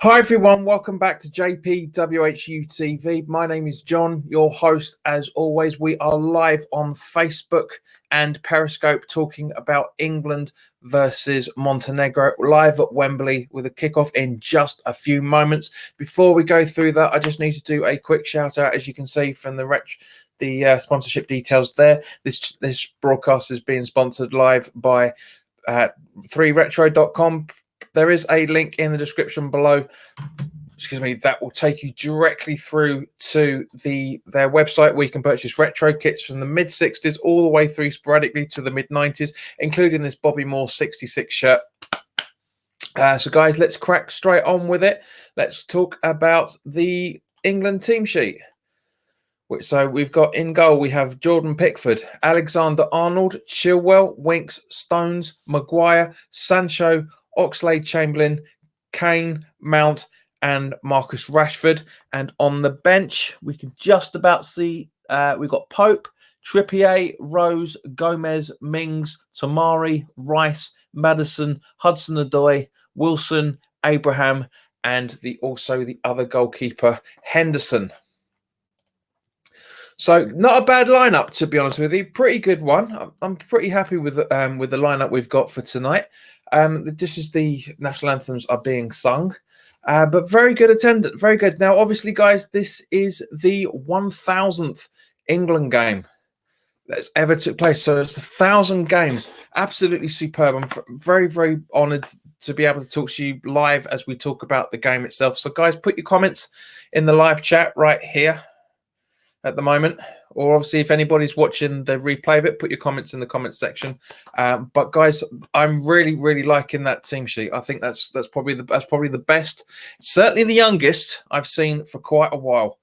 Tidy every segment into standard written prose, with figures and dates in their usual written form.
Hi everyone, welcome back to WHU TV. My name is John, your host. As always, we are live on Facebook and Periscope talking about England versus Montenegro, live at Wembley with a kickoff in just a few moments. Before we go through that, I just need to do a quick shout out. As you can see from the sponsorship details there, this broadcast is being sponsored live by 3retro.com. There is a link in the description below, that will take you directly through to their website where you can purchase retro kits from the mid-60s all the way through sporadically to the mid-90s, including this Bobby Moore 66 shirt. So guys, let's crack straight on with it. Let's talk about the England team sheet. So we've got in goal, we have Jordan Pickford, Alexander-Arnold, Chilwell, Winks, Stones, Maguire, Sancho, Oxlade-Chamberlain, Kane, Mount, and Marcus Rashford. And on the bench, we can just about see we've got Pope, Trippier, Rose, Gomez, Mings, Tomari, Rice, Maddison, Hudson-Odoi, Wilson, Abraham, and also the other goalkeeper, Henderson. So not a bad lineup, to be honest with you. Pretty good one. I'm pretty happy with the lineup we've got for tonight. This is the national anthems are being sung, but very good attendance. Very good. Now, obviously, guys, this is the 1000th England game that's ever took place. So it's 1,000 games. Absolutely superb. I'm very, very honoured to be able to talk to you live as we talk about the game itself. So, guys, put your comments in the live chat right here at the moment, or obviously if anybody's watching the replay of it, put your comments in the comments section. But guys, I'm really liking that team sheet. I think that's probably the best, certainly the youngest I've seen for quite a while.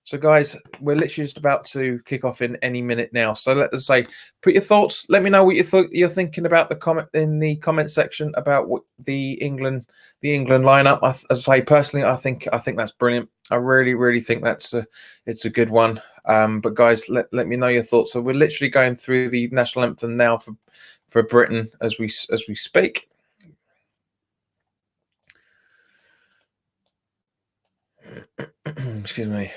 So guys, we're literally just about to kick off in any minute now. So let's say, put your thoughts. Let me know what you're thinking about the comment section about what the England lineup. As I say, personally, I think that's brilliant. I really think it's a good one. But guys, let me know your thoughts. So we're literally going through the national anthem now for Britain as we speak. Excuse me.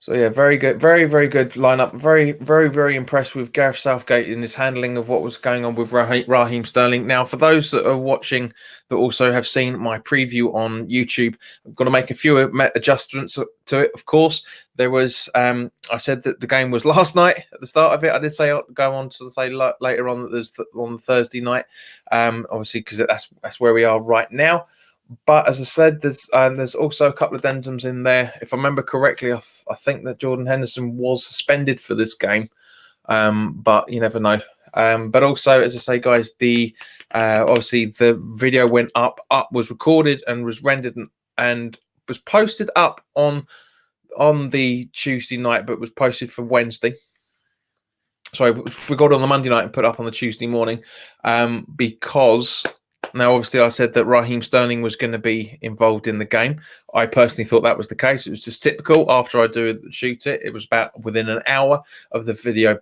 So yeah, very good, very good lineup. Very impressed with Gareth Southgate in his handling of what was going on with Raheem Sterling. Now, for those that are watching that also have seen my preview on YouTube, I'm going to make a few adjustments to it. Of course, there was I said that the game was last night at the start of it. I did say I'll go on to say later on that there's on Thursday night, obviously because that's where we are right now. But as I said, there's also a couple of addendums in there. If I remember correctly, I think that Jordan Henderson was suspended for this game, but you never know. But also, as I say, guys, the obviously the video went up, was recorded and was rendered and was posted up on the Tuesday night, but was posted for Wednesday. Sorry, we got on the Monday night and put up on the Tuesday morning because. Now, obviously, I said that Raheem Sterling was going to be involved in the game. I personally thought that was the case. It was just typical. After I shoot it, it was about within an hour of the video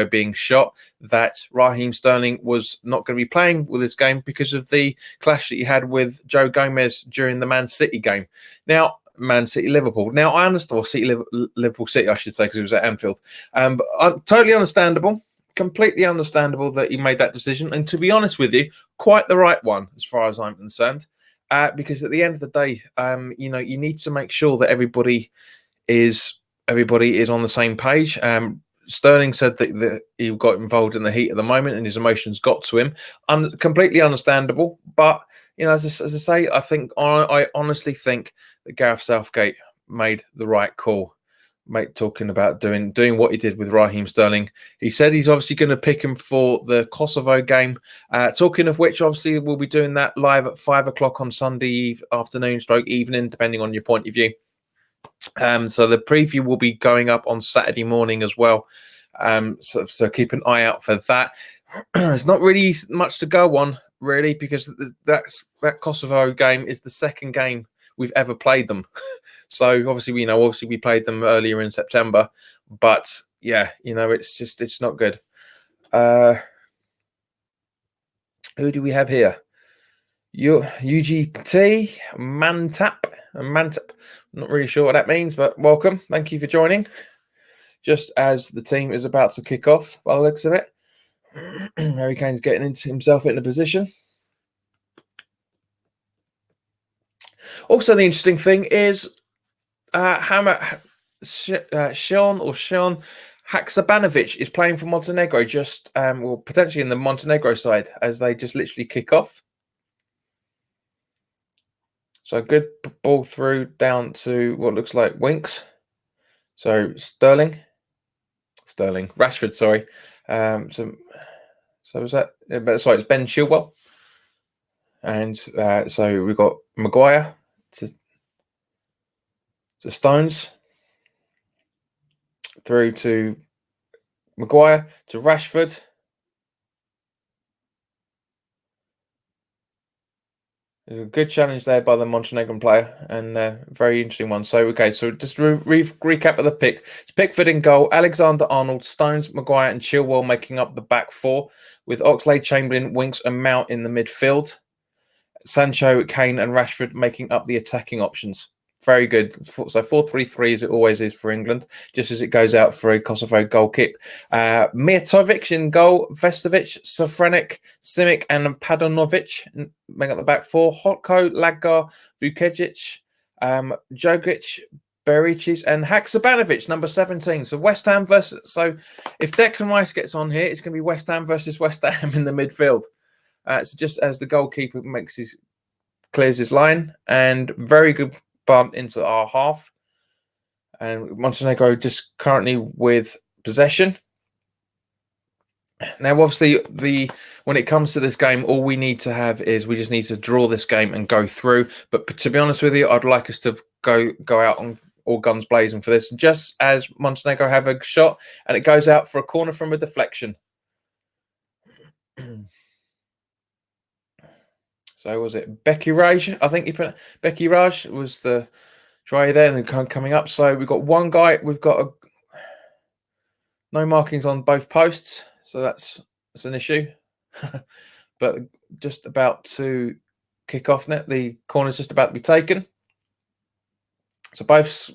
being shot that Raheem Sterling was not going to be playing with this game because of the clash that he had with Joe Gomez during the Man City game. Now, Man City Liverpool. Now, I understand, or Liverpool City, I should say, because it was at Anfield. But totally understandable. Completely understandable that he made that decision, and to be honest with you, quite the right one as far as I'm concerned. Because at the end of the day, you need to make sure that everybody is on the same page. Sterling said that he got involved in the heat of the moment, and his emotions got to him. Completely understandable, but as I say, I honestly think that Gareth Southgate made the right call. Mate, talking about doing what he did with Raheem Sterling. He said he's obviously going to pick him for the Kosovo game. Talking of which, obviously, we'll be doing that live at 5 o'clock on Sunday afternoon, evening, depending on your point of view. So the preview will be going up on Saturday morning as well. So keep an eye out for that. There's not really much to go on, really, because that Kosovo game is the second game we've ever played them. So obviously we played them earlier in September, but yeah, it's not good. Who do we have here? UGT Mantap. I'm not really sure what that means, but welcome. Thank you for joining. Just as the team is about to kick off, by the looks of it, Harry Kane's getting himself into position. Also, the interesting thing is Sean Haksabanovic is playing for Montenegro, just potentially in the Montenegro side, as they just literally kick off. So good ball through down to what looks like Winks. So Rashford, sorry. So was that? Sorry, it's Ben Chilwell, and so we've got Maguire to Stones, through to Maguire to Rashford. There's a good challenge there by the Montenegrin player, and very interesting one. So, okay, so just recap of the pick. It's Pickford in goal, Alexander-Arnold, Stones, Maguire, and Chilwell making up the back four, with Oxlade-Chamberlain, Winks, and Mount in the midfield. Sancho, Kane, and Rashford making up the attacking options. Very good. So 4-3-3 as it always is for England, just as it goes out for a Kosovo goal kick. Mijatovic in goal, Vestovic, Sofrenic, Simic, and Padonovic making up the back four. Hotko, Laggar, Vukejic, Jogic, Bericis, and Haksabanovic, number 17. So West Ham versus. So if Declan Rice gets on here, it's going to be West Ham versus West Ham in the midfield. So just as the goalkeeper clears his line, and very good bump into our half, and Montenegro just currently with possession. Now, obviously, when it comes to this game, all we need to have is we just need to draw this game and go through. But to be honest with you, I'd like us to go out on all guns blazing for this, just as Montenegro have a shot and it goes out for a corner from a deflection. So was it Becky Raj? I think Becky Raj was the try there, and coming up. So we've got one guy. We've got no markings on both posts, so that's an issue. But just about to kick off net. The corner's just about to be taken. So both,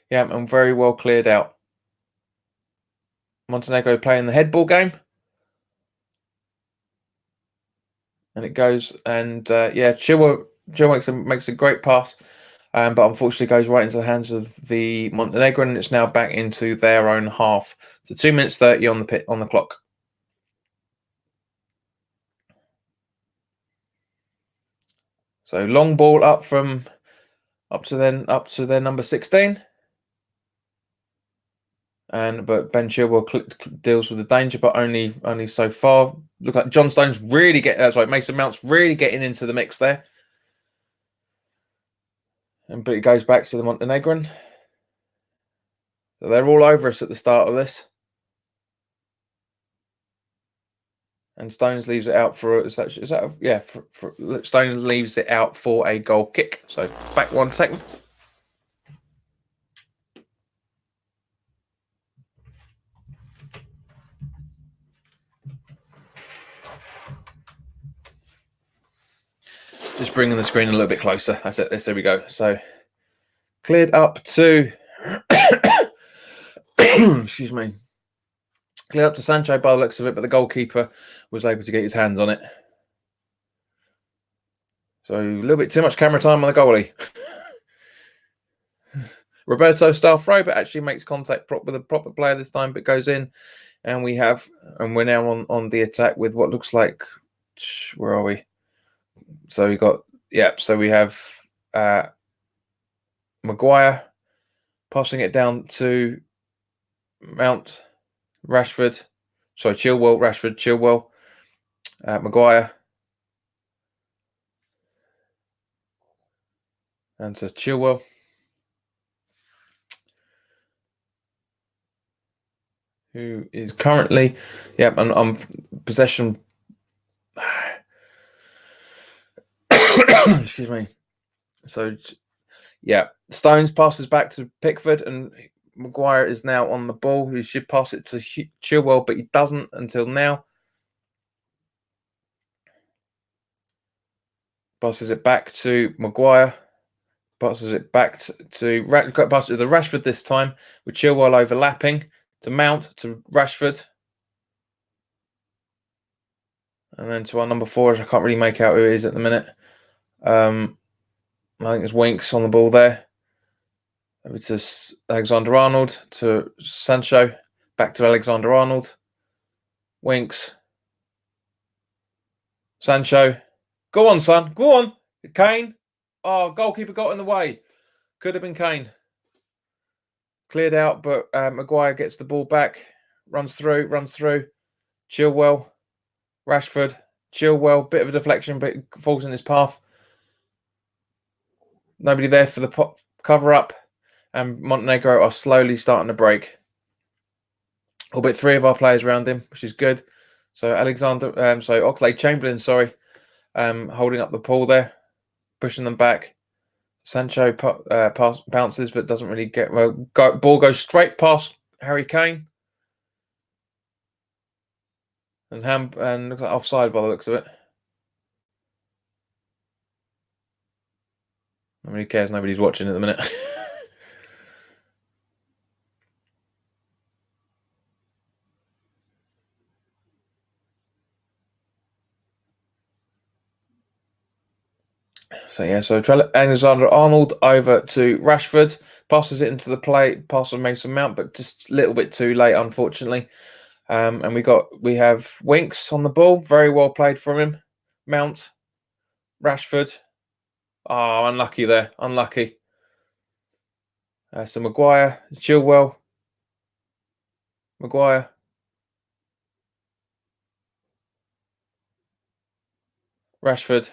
yeah, and very well cleared out. Montenegro playing the headball game. And it goes, and yeah, Chilwell makes a great pass, but unfortunately goes right into the hands of the Montenegrin, and it's now back into their own half. So 2 minutes 30 on the clock. So long ball up to their number 16, but Ben Chilwell deals with the danger, but only so far. Look like John Stones really Mason Mount's really getting into the mix there. But it goes back to the Montenegrin. So they're all over us at the start of this. And Stones leaves it out for Stones leaves it out for a goal kick. So back 1 second. Just bringing the screen a little bit closer. That's it. There we go. So cleared up to excuse me. Cleared up to Sancho by the looks of it, but the goalkeeper was able to get his hands on it. So a little bit too much camera time on the goalie. Roberto style throw, but actually makes contact with a proper player this time, but goes in. And we're now on the attack with what looks like, where are we? So we have Maguire passing it down to Mount, Rashford, Chilwell, Maguire, and to Chilwell, who is currently, and on possession. Excuse me. So, Stones passes back to Pickford, and Maguire is now on the ball. He should pass it to Chilwell, but he doesn't until now. Passes it back to Maguire. Passes it back passes it to Rashford this time, with Chilwell overlapping to Mount to Rashford. And then to our number 4, I can't really make out who it is at the minute. I think it's Winks on the ball there. Over to Alexander-Arnold, to Sancho, back to Alexander-Arnold. Winks. Sancho. Go on, son. Go on. Kane. Oh, goalkeeper got in the way. Could have been Kane. Cleared out, but Maguire gets the ball back. Runs through. Chilwell. Rashford. Chilwell. Bit of a deflection, but falls in his path. Nobody there for the cover up. And Montenegro are slowly starting to break. Albeit 3 of our players around him, which is good. So Oxlade-Chamberlain, holding up the ball there, pushing them back. Sancho bounces, but doesn't really get. Ball goes straight past Harry Kane, and looks like offside by the looks of it. Nobody cares. Nobody's watching at the minute. So Alexander-Arnold over to Rashford, passes it into the play, pass on Mason Mount, but just a little bit too late, unfortunately. And we have Winks on the ball, very well played from him. Mount, Rashford. Oh, unlucky there, unlucky. So Maguire, Chilwell, Maguire, Rashford,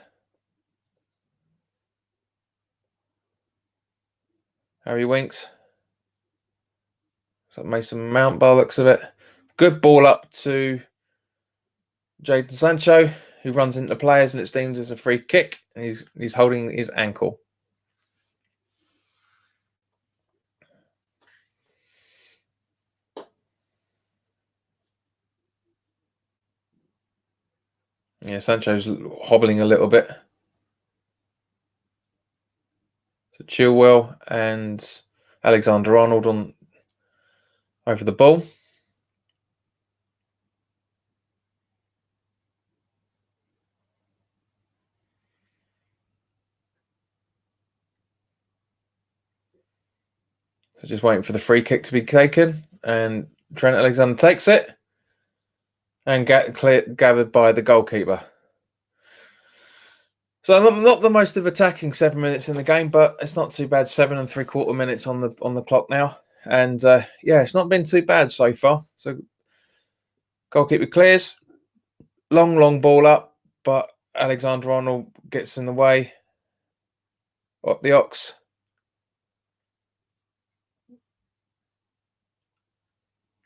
Harry Winks. So Mason Mount by the looks of it. Good ball up to Jadon Sancho, who runs into players, and it's deemed as a free kick. And he's holding his ankle. Yeah, Sancho's hobbling a little bit. So Chilwell and Alexander-Arnold on over the ball. So just waiting for the free kick to be taken, and Trent Alexander takes it and gathered by the goalkeeper. So not the most of attacking 7 minutes in the game, but it's not too bad. 7 3/4 minutes on the clock now, and yeah, it's not been too bad so far. So goalkeeper clears, long ball up, but Alexander-Arnold gets in the way. Up the Ox.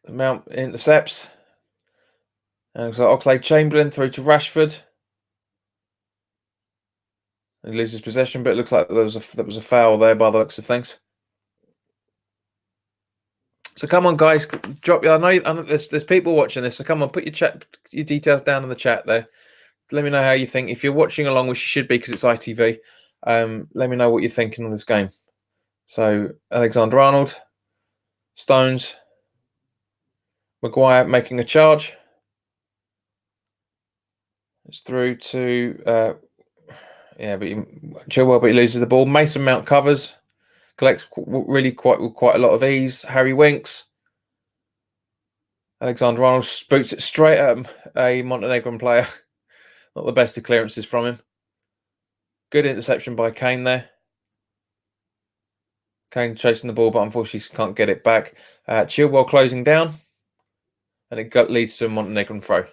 Mount intercepts. And so Oxlade-Chamberlain through to Rashford. He loses possession, but it looks like there was a foul there by the looks of things. So come on, guys, drop your. I know there's people watching this, so come on, put your details down in the chat there. Let me know how you think. If you're watching along, which you should be because it's ITV, let me know what you're thinking of this game. So Alexander-Arnold, Stones, Maguire making a charge. It's through to Chilwell, but he loses the ball. Mason Mount covers, collects really quite a lot of ease. Harry Winks. Alexander-Arnold boots it straight at a Montenegrin player. Not the best of clearances from him. Good interception by Kane there. Kane chasing the ball, but unfortunately can't get it back. Chilwell closing down, and it leads to a Montenegrin throw.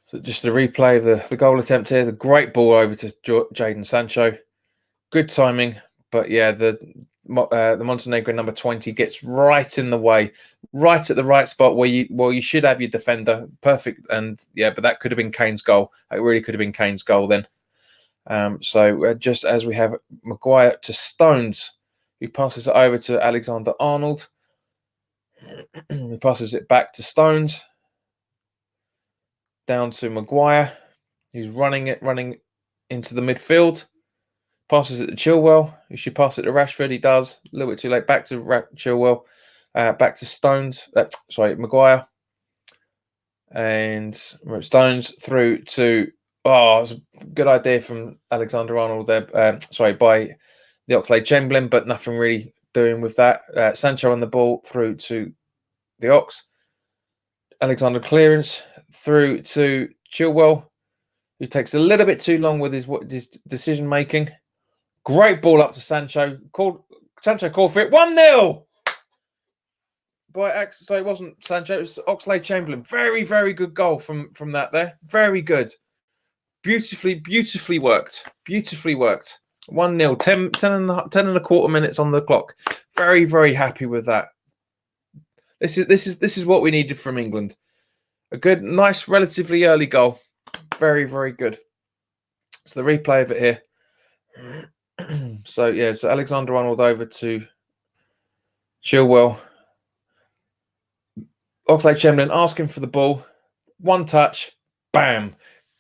So just the replay of the goal attempt here. The great ball over to Jadon Sancho. Good timing, but yeah, the Montenegro number 20 gets right in the way, right at the right spot where you should have your defender. Perfect, and yeah, but that could have been Kane's goal. It really could have been Kane's goal then. So just as we have Maguire to Stones, who passes it over to Alexander-Arnold. He passes it back to Stones. down to Maguire. He's running into the midfield. Passes it to Chilwell. He should pass it to Rashford. He does. A little bit too late. Back to Chilwell. Back to Stones. Maguire. And Stones through to... Oh, it was a good idea from Alexander-Arnold there. By the Oxlade-Chamberlain, but nothing really doing with that. Sancho on the ball through to the Ox. Alexander clearance through to Chilwell, who takes a little bit too long with his decision making. Great ball up to Sancho. Sancho called for it. 1-0. So it wasn't Sancho, it was Oxlade-Chamberlain. Very, very good goal from that there. Very good. Beautifully worked. 1-0. 10 and a quarter minutes on the clock. Very, very happy with that. This is what we needed from England. A good, nice, relatively early goal. Very, very good. So the replay of it here. So Alexander-Arnold over to Chilwell. Oxlade-Chamberlain asking for the ball. One touch. Bam.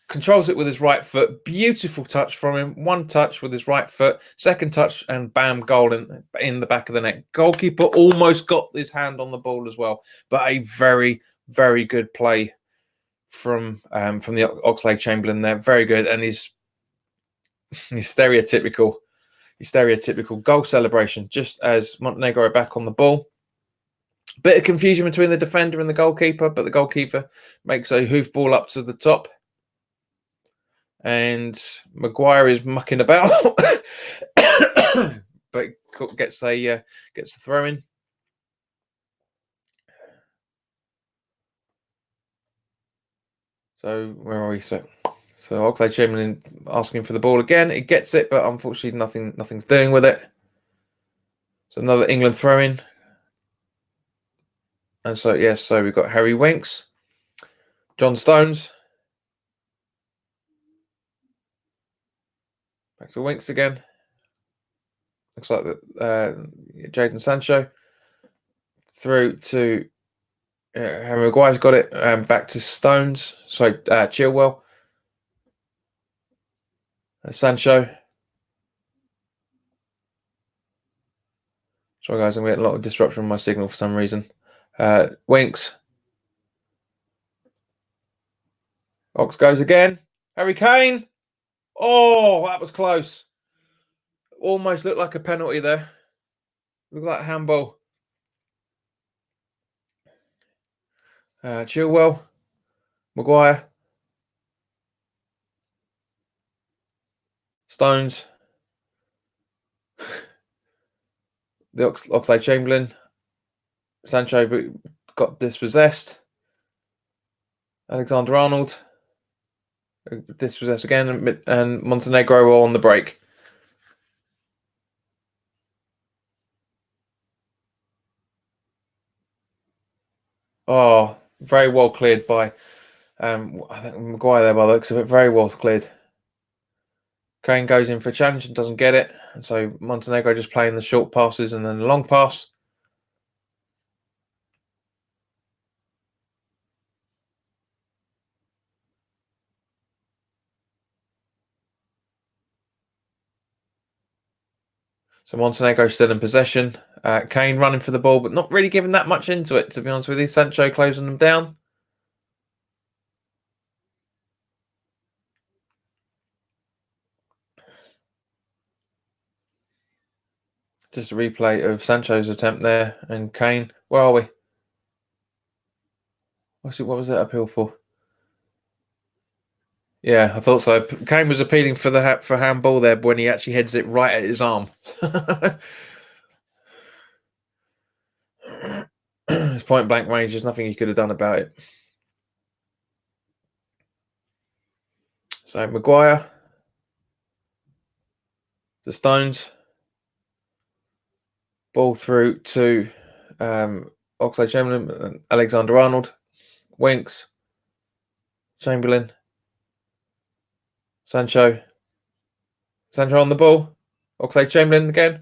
Controls it with his right foot. Beautiful touch from him. One touch with his right foot. Second touch and bam, goal in the back of the net. Goalkeeper almost got his hand on the ball as well. But a very, very good play from the Oxlade-Chamberlain there. Very good. And he's stereotypical goal celebration just as Montenegro are back on the ball. Bit of confusion between the defender and the goalkeeper, but the goalkeeper makes a hoof ball up to the top. And Maguire is mucking about, but gets the throw in. So where are we? So Oxlade-Chamberlain asking for the ball again. It gets it, but unfortunately nothing's doing with it. So another England throw in. And so we've got Harry Winks, John Stones. Back to Winks again. Looks like Jadon Sancho. Through to Harry Maguire's got it. Back to Stones. Chilwell. Sancho. Sorry guys, I'm getting a lot of disruption on my signal for some reason. Winks. Ox goes again. Harry Kane. Oh, that was close. Almost looked like a penalty there. Looked like a handball. Chilwell. Maguire. Stones. The Oxlade-Chamberlain. Sancho got dispossessed. Alexander-Arnold. Dispossessed again. And Montenegro on the break. Oh, very well cleared by I think Maguire there by the looks of it. Very well cleared. Kane goes in for a challenge and doesn't get it. And so Montenegro just playing the short passes and then the long pass. So Montenegro still in possession. Kane running for the ball, but not really giving that much into it, to be honest with you. Sancho closing them down. Just a replay of Sancho's attempt there. And Kane, where are we? What was that appeal for? Yeah, I thought so. Kane was appealing for handball there when he actually heads it right at his arm. It's point blank range. There's nothing he could have done about it. So Maguire to Stones. Ball through to Oxlade-Chamberlain, Alexander-Arnold, Winks, Chamberlain, Sancho on the ball, Oxlade-Chamberlain again,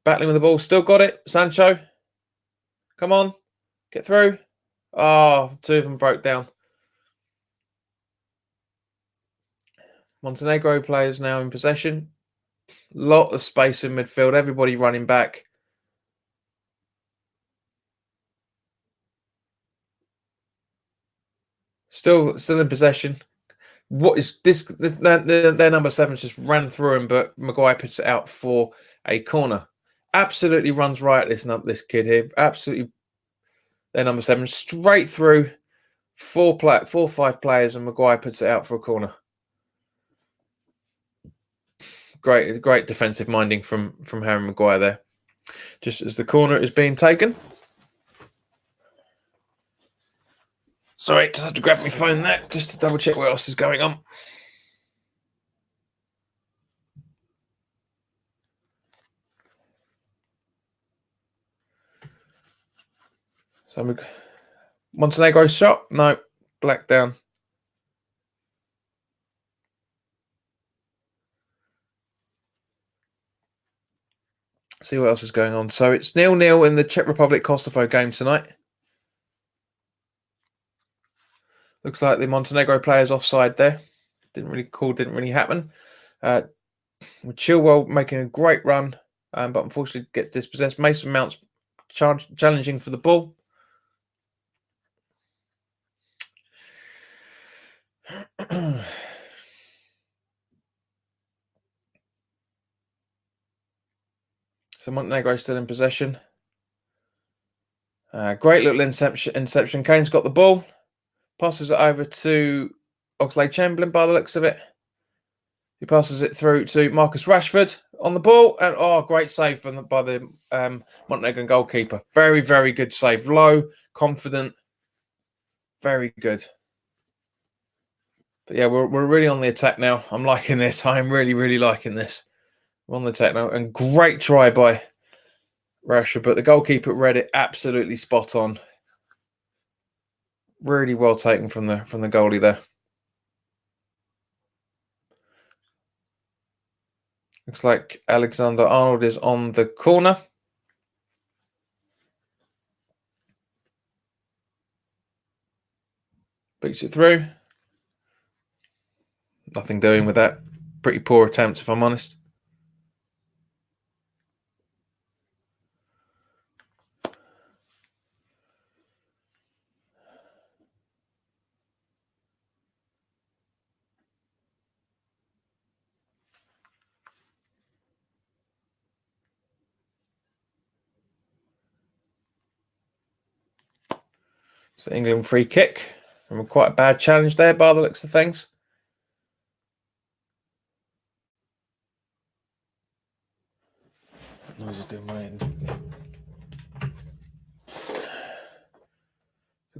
battling with the ball, still got it, Sancho, come on, get through. Oh, two of them broke down. Montenegro players now in possession. Lot of space in midfield. Everybody running back. Still in possession. What is this? Their number 7 just ran through him, but Maguire puts it out for a corner. Absolutely runs right. This kid here. Absolutely. Their number 7 straight through. 4-5 players, and Maguire puts it out for a corner. Great defensive minding from Harry Maguire there. Just as the corner is being taken. Sorry, just had to grab my phone there just to double check what else is going on. So Montenegro shot? No, black down. See what else is going on. So it's 0-0 in the Czech Republic Kosovo game tonight. Looks like the Montenegro player's offside there. Didn't really happen. With Chilwell making a great run, but unfortunately gets dispossessed. Mason Mount's challenging for the ball. So Montenegro still in possession. Great little inception. Kane's got the ball. Passes it over to Oxlade-Chamberlain by the looks of it. He passes it through to Marcus Rashford on the ball. And great save by the Montenegrin goalkeeper. Very, very good save. Low, confident. Very good. But yeah, we're really on the attack now. I'm liking this. I'm really, really liking this. We're on the attack now. And great try by Rashford. But the goalkeeper read it absolutely spot on. Really well taken from the goalie there. Looks like Alexander-Arnold is on the corner. Beats it through. Nothing doing with that. Pretty poor attempt, if I'm honest. So England free kick. And quite a bad challenge there by the looks of things. What noise is doing my end?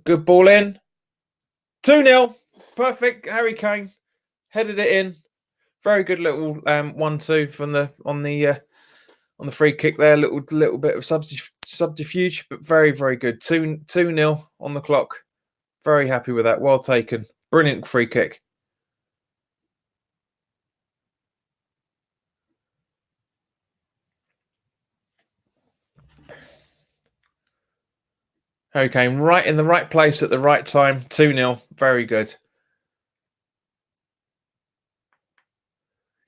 Good ball in. 2-0. Perfect. Harry Kane headed it in. Very good little 1-2 on the free kick there. Little bit of subterfuge, but very, very good. 2-0 on the clock. Very happy with that. Well taken. Brilliant free kick. Harry Kane right in the right place at the right time. 2-0. Very good.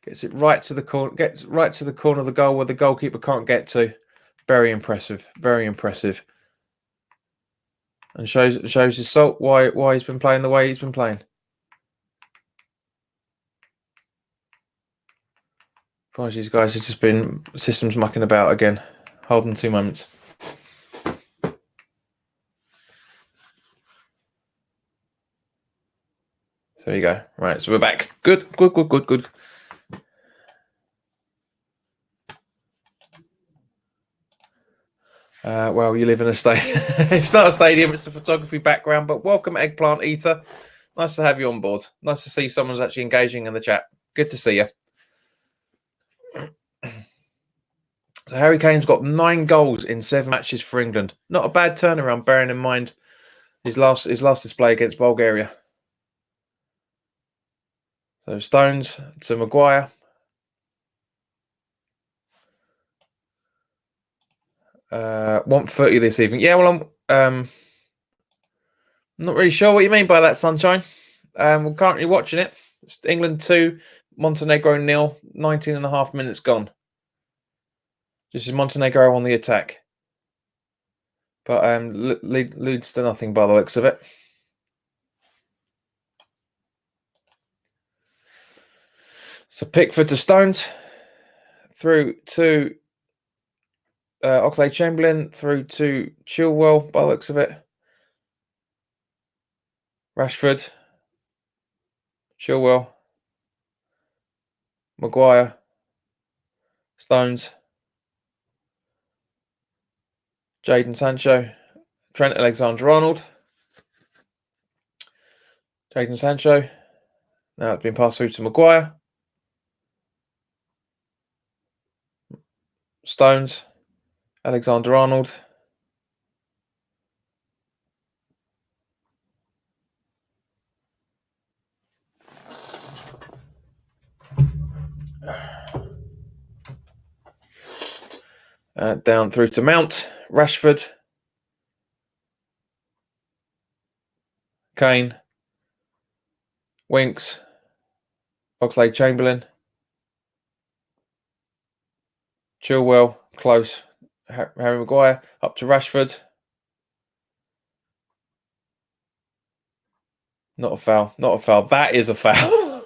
Gets it right to the corner. Gets right to the corner of the goal where the goalkeeper can't get to. Very impressive. Very impressive. And shows his salt why he's been playing the way he's been playing. Apologies, guys. It's just been systems mucking about again. Hold on 2 moments. So there you go. Right, so we're back. Good. Well, you live in a stadium. It's not a stadium, it's a photography background, but welcome, Eggplant Eater. Nice to have you on board. Nice to see someone's actually engaging in the chat. Good to see you. So Harry Kane's got 9 goals in 7 matches for England. Not a bad turnaround, bearing in mind his last display against Bulgaria. So Stones to Maguire. 1:30 this evening. Yeah, well, I'm not really sure what you mean by that, Sunshine. We're currently watching it. It's England 2, Montenegro 0, 19 and a half minutes gone. This is Montenegro on the attack. But leads to nothing by the looks of it. So Pickford to Stones, through to Oxlade-Chamberlain, through to Chilwell by the looks of it. Rashford, Chilwell, Maguire, Stones, Jadon Sancho, Trent Alexander-Arnold, Jadon Sancho. Now it's been passed through to Maguire. Stones, Alexander-Arnold. Down through to Mount, Rashford, Kane, Winks, Oxlade-Chamberlain, Chilwell, close, Harry Maguire, up to Rashford. Not a foul, not a foul. That is a foul.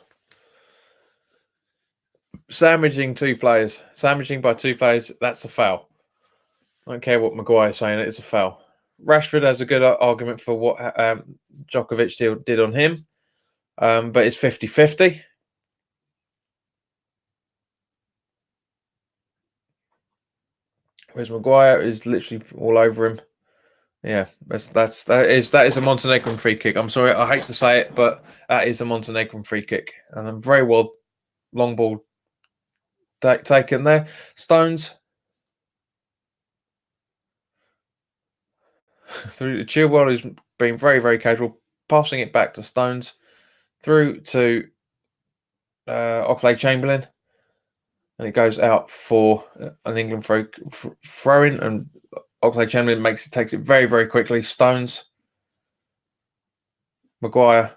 Sandwiching by two players, that's a foul. I don't care what Maguire's saying, it's a foul. Rashford has a good argument for what Djokovic did on him, but it's 50-50. Whereas Maguire is literally all over him. Yeah, that is a Montenegrin free kick. I'm sorry, I hate to say it, but that is a Montenegrin free kick, and I'm very well long ball taken there. Stones through to Chilwell, who's been very, very casual, passing it back to Stones, through to Oxlade-Chamberlain, and it goes out for an England throw-in, and Oxlade-Chamberlain takes it very, very quickly. Stones, Maguire,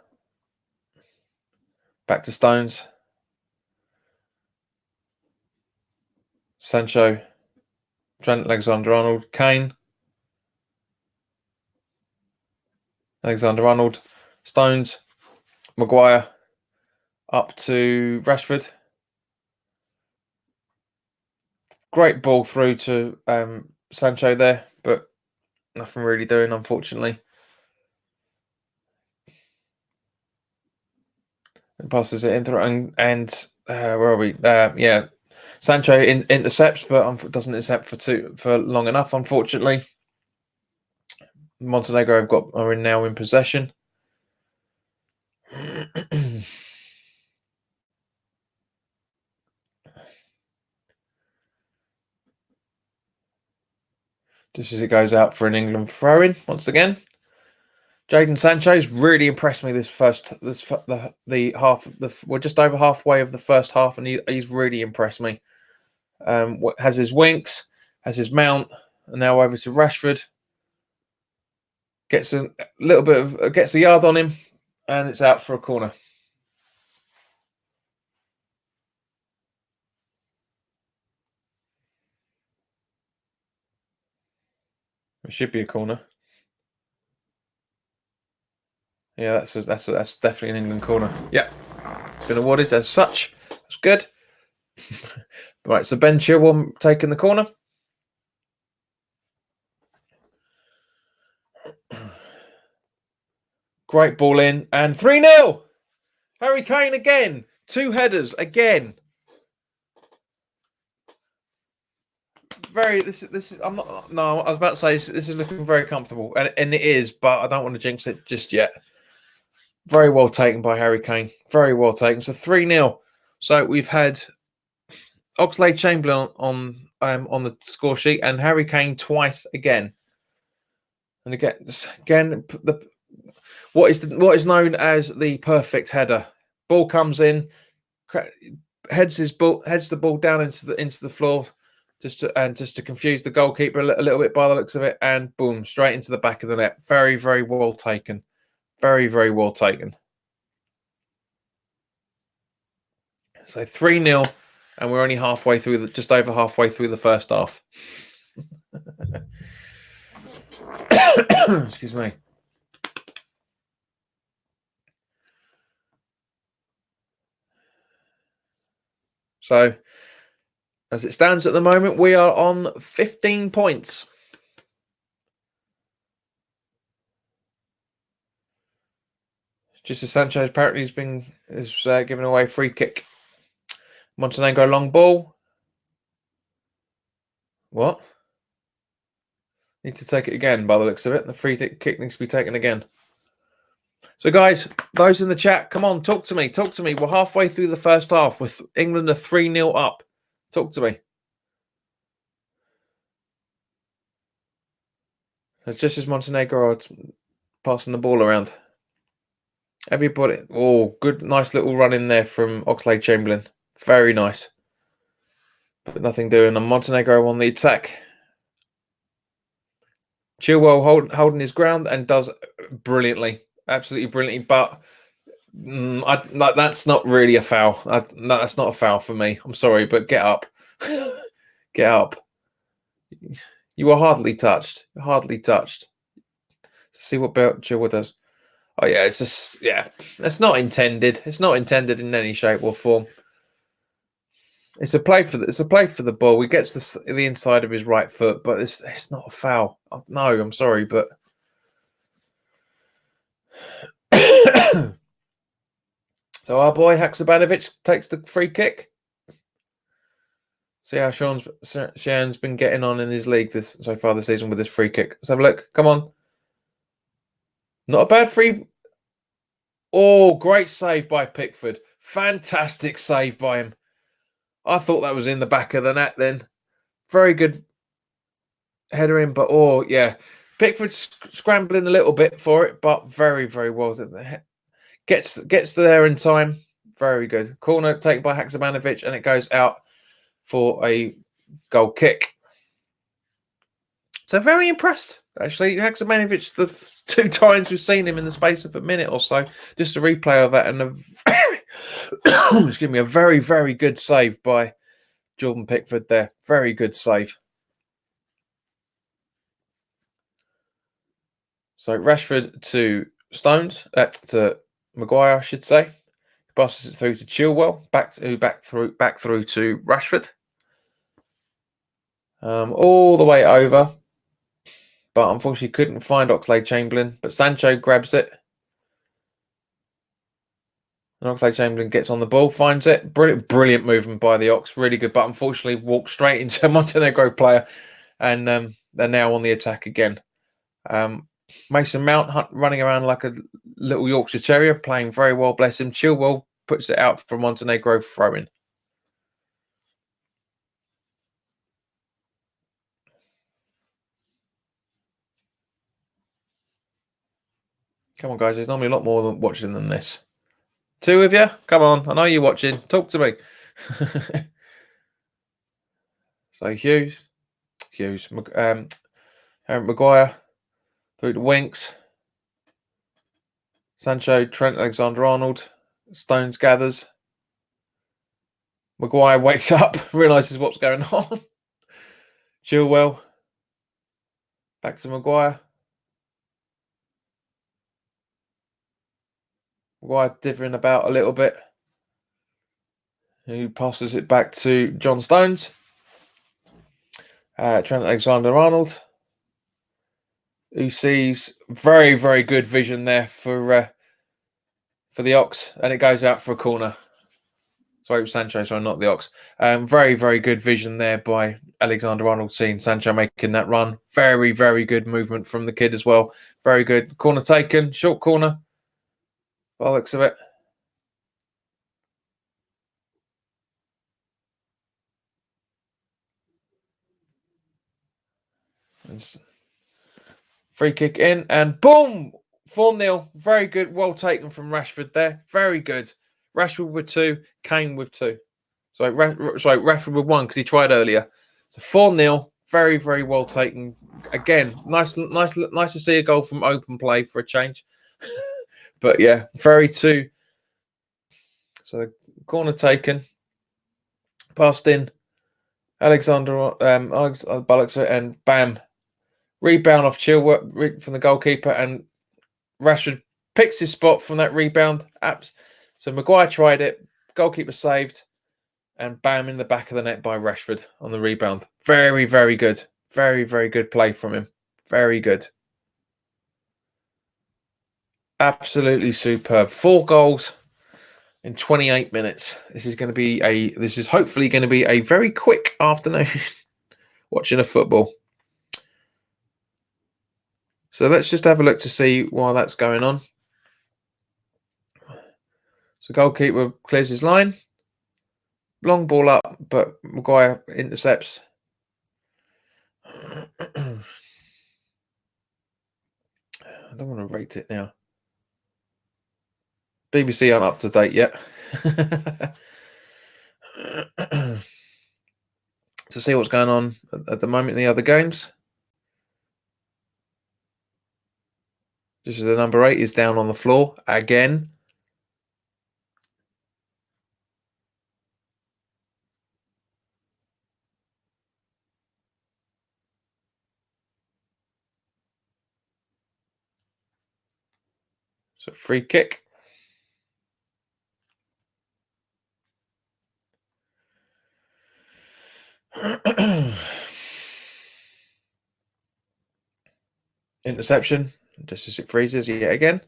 back to Stones, Sancho, Trent Alexander-Arnold, Kane, Alexander-Arnold, Stones, Maguire, up to Rashford. Great ball through to Sancho there, but nothing really doing, unfortunately. It passes it in and where are we? Yeah, Sancho intercepts, but doesn't intercept for long enough, unfortunately. Montenegro are now in possession. Just as it goes out for an England throw-in once again. Jadon Sancho's really impressed me we're just over halfway of the first half, and he's really impressed me. Has his Winks, has his Mount, and now over to Rashford. Gets a little bit of gets a yard on him, and it's out for a corner. It should be a corner. Yeah, that's definitely an England corner. Yep, it's been awarded as such. That's good. Right, so Ben Chilwell taking the corner. Great ball in, and 3-0. Harry Kane again. 2 headers again. This is I'm not no, I was about to say this is looking very comfortable, and it is, but I don't want to jinx it just yet. Very well taken by Harry Kane. Very well taken. So 3-0. So we've had Oxlade-Chamberlain on the score sheet, and Harry Kane twice again. And again, what is known as the perfect header. Ball comes in, heads the ball down into the floor, just to confuse the goalkeeper a little bit by the looks of it, and boom, straight into the back of the net. Very, very well taken. Very, very well taken. So 3-0, and we're only halfway through, just over halfway through the first half. Excuse me. So, as it stands at the moment, we are on 15 points. Just as Sancho apparently is giving away a free kick. Montenegro long ball. What? Need to take it again by the looks of it. The free kick needs to be taken again. So, guys, those in the chat, come on, talk to me. Talk to me. We're halfway through the first half with England are 3-0 up. Talk to me. It's just as Montenegro are passing the ball around. Everybody. Oh, good, nice little run in there from Oxlade-Chamberlain. Very nice. But nothing doing. And Montenegro on the attack. Chilwell holding his ground and does brilliantly. Absolutely brilliantly. But that's not really a foul. No, that's not a foul for me. I'm sorry, but get up. Get up. You were hardly touched. Hardly touched. See what Chilwell does. Oh yeah, it's just It's not intended. It's not intended in any shape or form. It's a play for the ball. He gets the inside of his right foot, but it's not a foul. No, I'm sorry, but so our boy Haksabanovic takes the free kick. See how Sean's been getting on in his league so far this season with this free kick. Let's have a look. Come on. Not a bad free. Oh, great save by Pickford. Fantastic save by him. I thought that was in the back of the net then. Very good header in, but Pickford's scrambling a little bit for it, but very, very well. Gets there in time. Very good. Corner taken by Haksabanovic, and it goes out for a goal kick. So very impressed, actually. Haksabanovic, the 2 times we've seen him in the space of a minute or so, just a replay of that, and a very, very good save by Jordan Pickford there. Very good save. So Rashford to Stones, to Maguire, I should say. Passes it through to Chilwell, back through to Rashford. All the way over. But unfortunately couldn't find Oxlade-Chamberlain. But Sancho grabs it. And Oxlade-Chamberlain gets on the ball, finds it. Brilliant movement by the Ox. Really good. But unfortunately walked straight into a Montenegro player. And they're now on the attack again. Mason Mount running around like a little Yorkshire Terrier, playing very well, bless him. Chilwell puts it out for Montenegro throwing. Come on, guys. There's normally a lot more watching than this. 2 of you? Come on. I know you're watching. Talk to me. So Hughes. Harry Maguire through to Winks. Sancho, Trent Alexander-Arnold. Stones gathers. Maguire wakes up, realises what's going on. Chilwell. Back to Maguire. Maguire dithering about a little bit. Who passes it back to John Stones. Trent Alexander-Arnold. Who sees very, very good vision there for the Ox, and it goes out for a corner. Sorry, it was Sancho, sorry, not the Ox. Very, very good vision there by Alexander-Arnold, seeing Sancho making that run. Very, very good movement from the kid as well. Very good. Corner taken, short corner. By the looks of it. Free kick in, and boom! 4-0. Very good. Well taken from Rashford there. Very good. Rashford with 2, Kane with 2. Rashford with 1 because he tried earlier. So 4-0. Very, very well taken. Again, nice to see a goal from open play for a change. But yeah, very 2. So corner taken. Passed in. Alexander bollocks it, and bam. Rebound off Chilwell from the goalkeeper, and Rashford picks his spot from that rebound. So Maguire tried it. Goalkeeper saved. And bam, in the back of the net by Rashford on the rebound. Very, very good. Very, very good play from him. Very good. Absolutely superb. 4 goals in 28 minutes. This is hopefully going to be a very quick afternoon watching a football. So let's just have a look to see why that's going on. So goalkeeper clears his line. Long ball up, but Maguire intercepts. I don't want to rate it now. BBC aren't up to date yet. To see what's going on at the moment in the other games. This is the number 8 is down on the floor again. So free kick. Interception, just as it freezes yet again.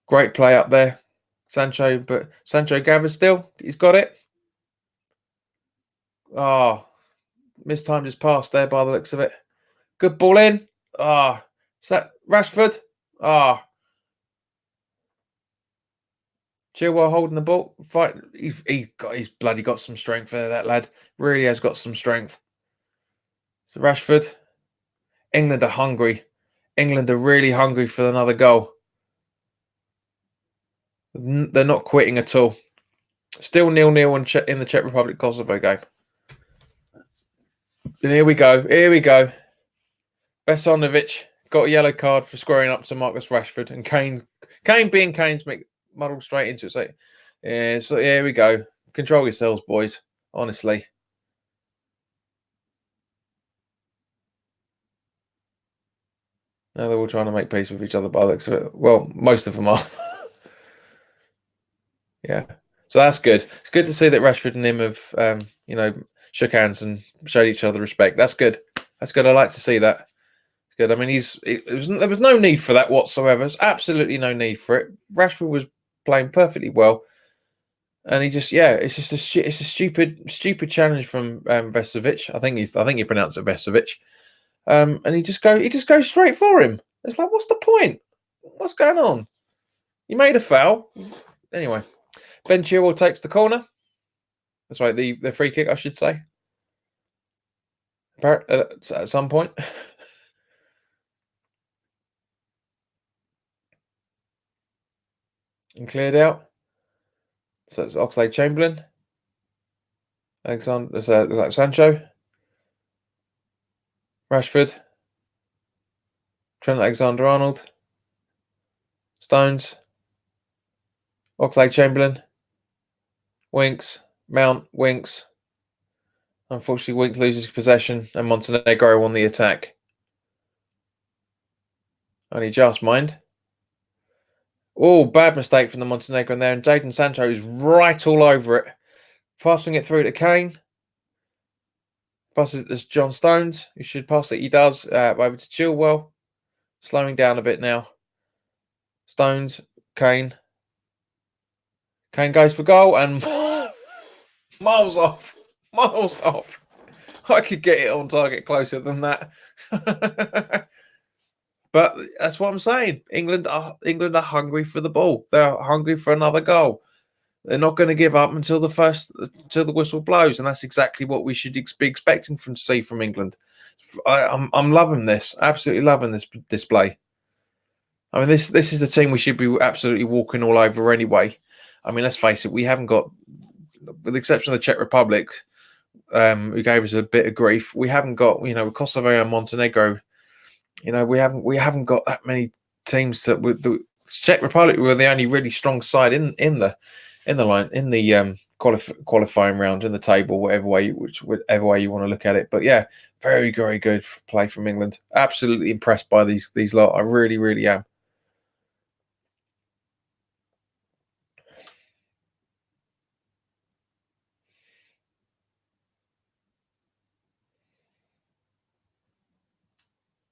Great play up there. Sancho gathers still. He's got it. Oh, mistimed his pass there by the looks of it. Good ball in. Is that Rashford? Chilwell holding the ball. Fight. He's bloody got some strength there, that lad. Really has got some strength. So Rashford. England are hungry. England are really hungry for another goal. They're not quitting at all. Still 0-0 in the Czech Republic Kosovo game. And here we go. Besanovic got a yellow card for squaring up to Marcus Rashford, and Kane being Kane's muddled straight into it. So here we go. Control yourselves, boys. Honestly. Now they're all trying to make peace with each other by the looks of it. Well, most of them are. Yeah. So that's good. It's good to see that Rashford and him have, shook hands and showed each other respect. That's good. That's good. I like to see that. It's good. I mean, there was no need for that whatsoever. There's absolutely no need for it. Rashford was playing perfectly well, and it's just a stupid challenge from Vesovic. I think you pronounce it Vesovic. And he just goes straight for him. It's like, what's the point? What's going on? You made a foul. Anyway, Ben Chilwell takes the corner. That's right, the free kick, I should say. At some point. And cleared out. So it's Oxlade-Chamberlain. Sancho. Rashford. Trent Alexander-Arnold. Stones. Oxlade-Chamberlain. Winks. Mount. Winks. Unfortunately, Winks loses possession, and Montenegro won the attack. Only just, mind. Oh, bad mistake from the Montenegro there, and Jadon Sancho is right all over it. Passing it through to Kane. Passes it to John Stones, who should pass it. He does. Over to Chilwell. Slowing down a bit now. Stones, Kane. Kane goes for goal, and miles off. I could get it on target closer than that. But that's what I'm saying. England are hungry for the ball. They're hungry for another goal. They're not going to give up until the whistle blows, and that's exactly what we should be expecting to see from England. I'm loving this. Absolutely loving this display. I mean, this is the team we should be absolutely walking all over anyway. I mean, let's face it. We haven't got, with the exception of the Czech Republic, who gave us a bit of grief. We haven't got, with Kosovo and Montenegro. We haven't got that many teams with the Czech Republic were the only really strong side in the qualifying round in the table, whatever way you want to look at it. But yeah, very, very good play from England. Absolutely impressed by these lot. I really, really am.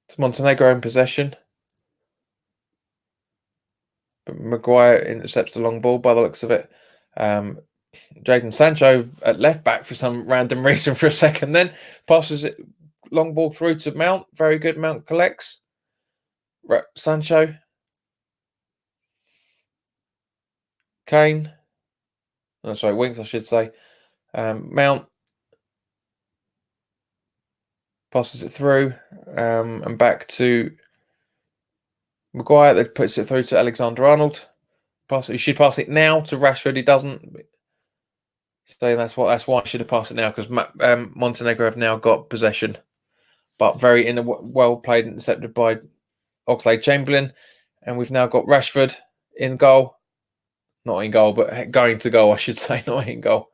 It's Montenegro in possession, but Maguire intercepts the long ball by the looks of it. Jadon Sancho at left back for some random reason for a second, then passes it long ball through to Mount. Very good. Mount collects. Sancho, Kane. Oh, sorry, Winks, I should say. Mount passes it through and back to Maguire, that puts it through to Alexander-Arnold. He should pass it now to Rashford. He doesn't. So that's why I should have passed it now, because Montenegro have now got possession, but very well played, intercepted by Oxlade-Chamberlain, and we've now got Rashford in goal. Not in goal, but going to goal, I should say, not in goal.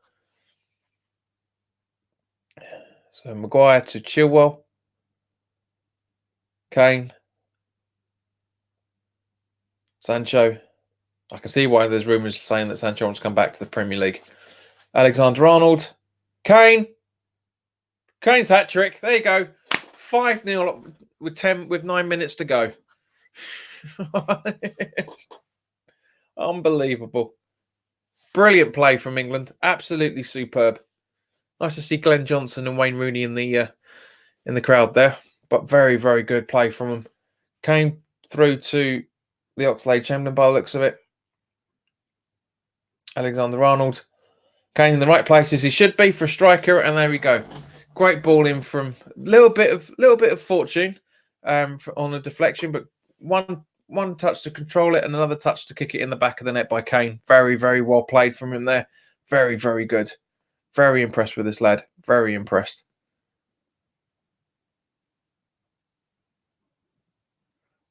So Maguire to Chilwell, Kane, Sancho. I can see why there's rumours saying that Sancho wants to come back to the Premier League. Alexander-Arnold, Kane. Kane's hat trick. There you go. 5-0 with 9 minutes to go. Unbelievable. Brilliant play from England. Absolutely superb. Nice to see Glenn Johnson and Wayne Rooney in the crowd there. But very, very good play from them. Came through to the Oxlade-Chamberlain by the looks of it. Alexander-Arnold. Kane in the right places he should be for a striker, and there we go. Great ball in from little bit of fortune on a deflection, but one touch to control it and another touch to kick it in the back of the net by Kane. Very, very well played from him there. Very, very good. Very impressed with this lad. Very impressed.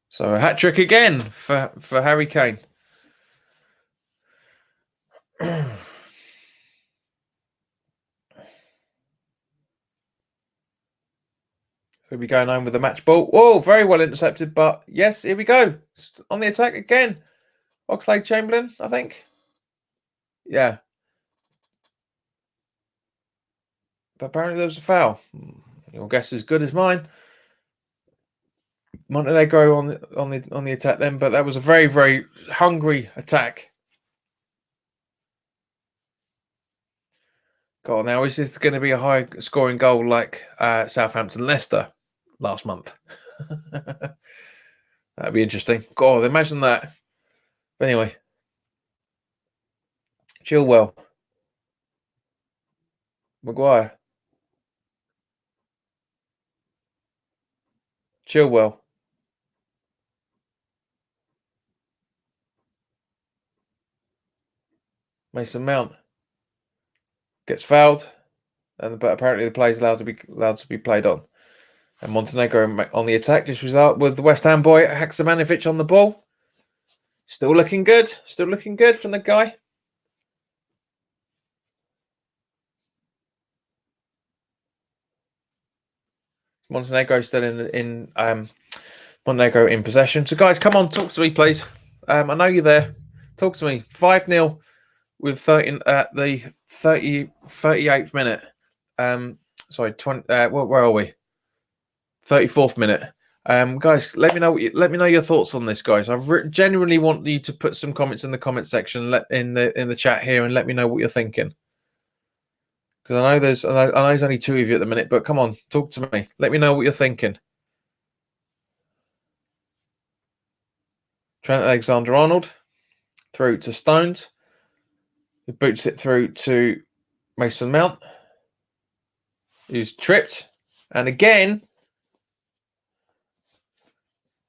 So a hat trick again for Harry Kane. So we'll be going home with the match ball. Whoa, very well intercepted, but yes, here we go. On the attack again. Oxlade-Chamberlain, I think. Yeah. But apparently there was a foul. Your guess is as good as mine. Montenegro on the attack then, but that was a very, very hungry attack. God, now is this going to be a high scoring goal like Southampton Leicester last month? That'd be interesting. God, imagine that. But anyway, Chilwell, Maguire, Chilwell, Mason Mount gets fouled, but apparently the play is allowed to be played on. And Montenegro on the attack, just result with the West Ham boy Haksabanovic on the ball. Still looking good. Still looking good from the guy. Montenegro still in Montenegro in possession. So guys, come on, talk to me, please. I know you're there. Talk to me. 5-0 with 30 at the 38th minute. Sorry, 20. Where are we? 34th minute. Guys, let me know your thoughts on this, guys. I genuinely want you to put some comments in the comment section, in the chat here, and let me know what you're thinking. Because I know there's only two of you at the minute, but come on, talk to me. Let me know what you're thinking. Trent Alexander-Arnold through to Stones, who boots it through to Mason Mount, who's tripped, and again.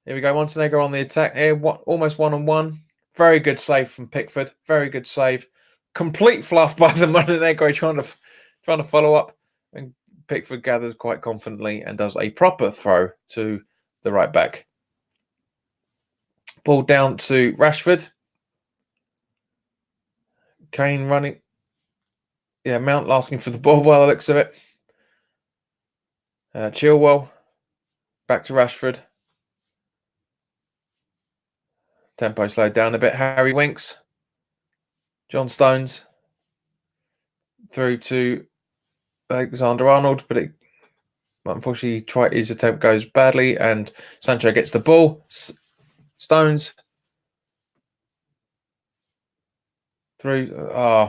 Here we go, Montenegro on the attack here, almost one-on-one. Very good save from Pickford. Very good save. Complete fluff by the Montenegro trying to follow up. And Pickford gathers quite confidently and does a proper throw to the right back. Ball down to Rashford. Kane running. Yeah, Mount asking for the ball by the looks of it. Chilwell back to Rashford. Tempo slowed down a bit. Harry Winks. John Stones through to Alexander-Arnold, but unfortunately his attempt goes badly, and Sancho gets the ball. Stones through.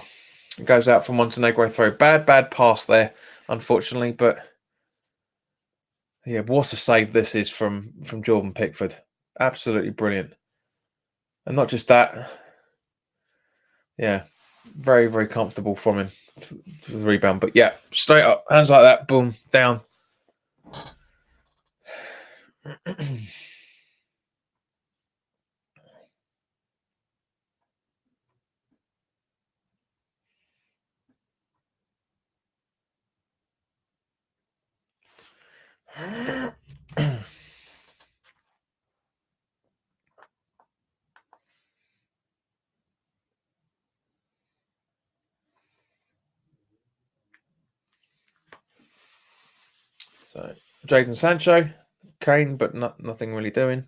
Goes out for Montenegro throw. Bad pass there, unfortunately, but yeah, what a save this is from Jordan Pickford. Absolutely brilliant. And not just that, yeah, very, very comfortable from him for the rebound. But yeah, straight up, hands like that, boom, down. So Jadon Sancho, Kane, but nothing really doing.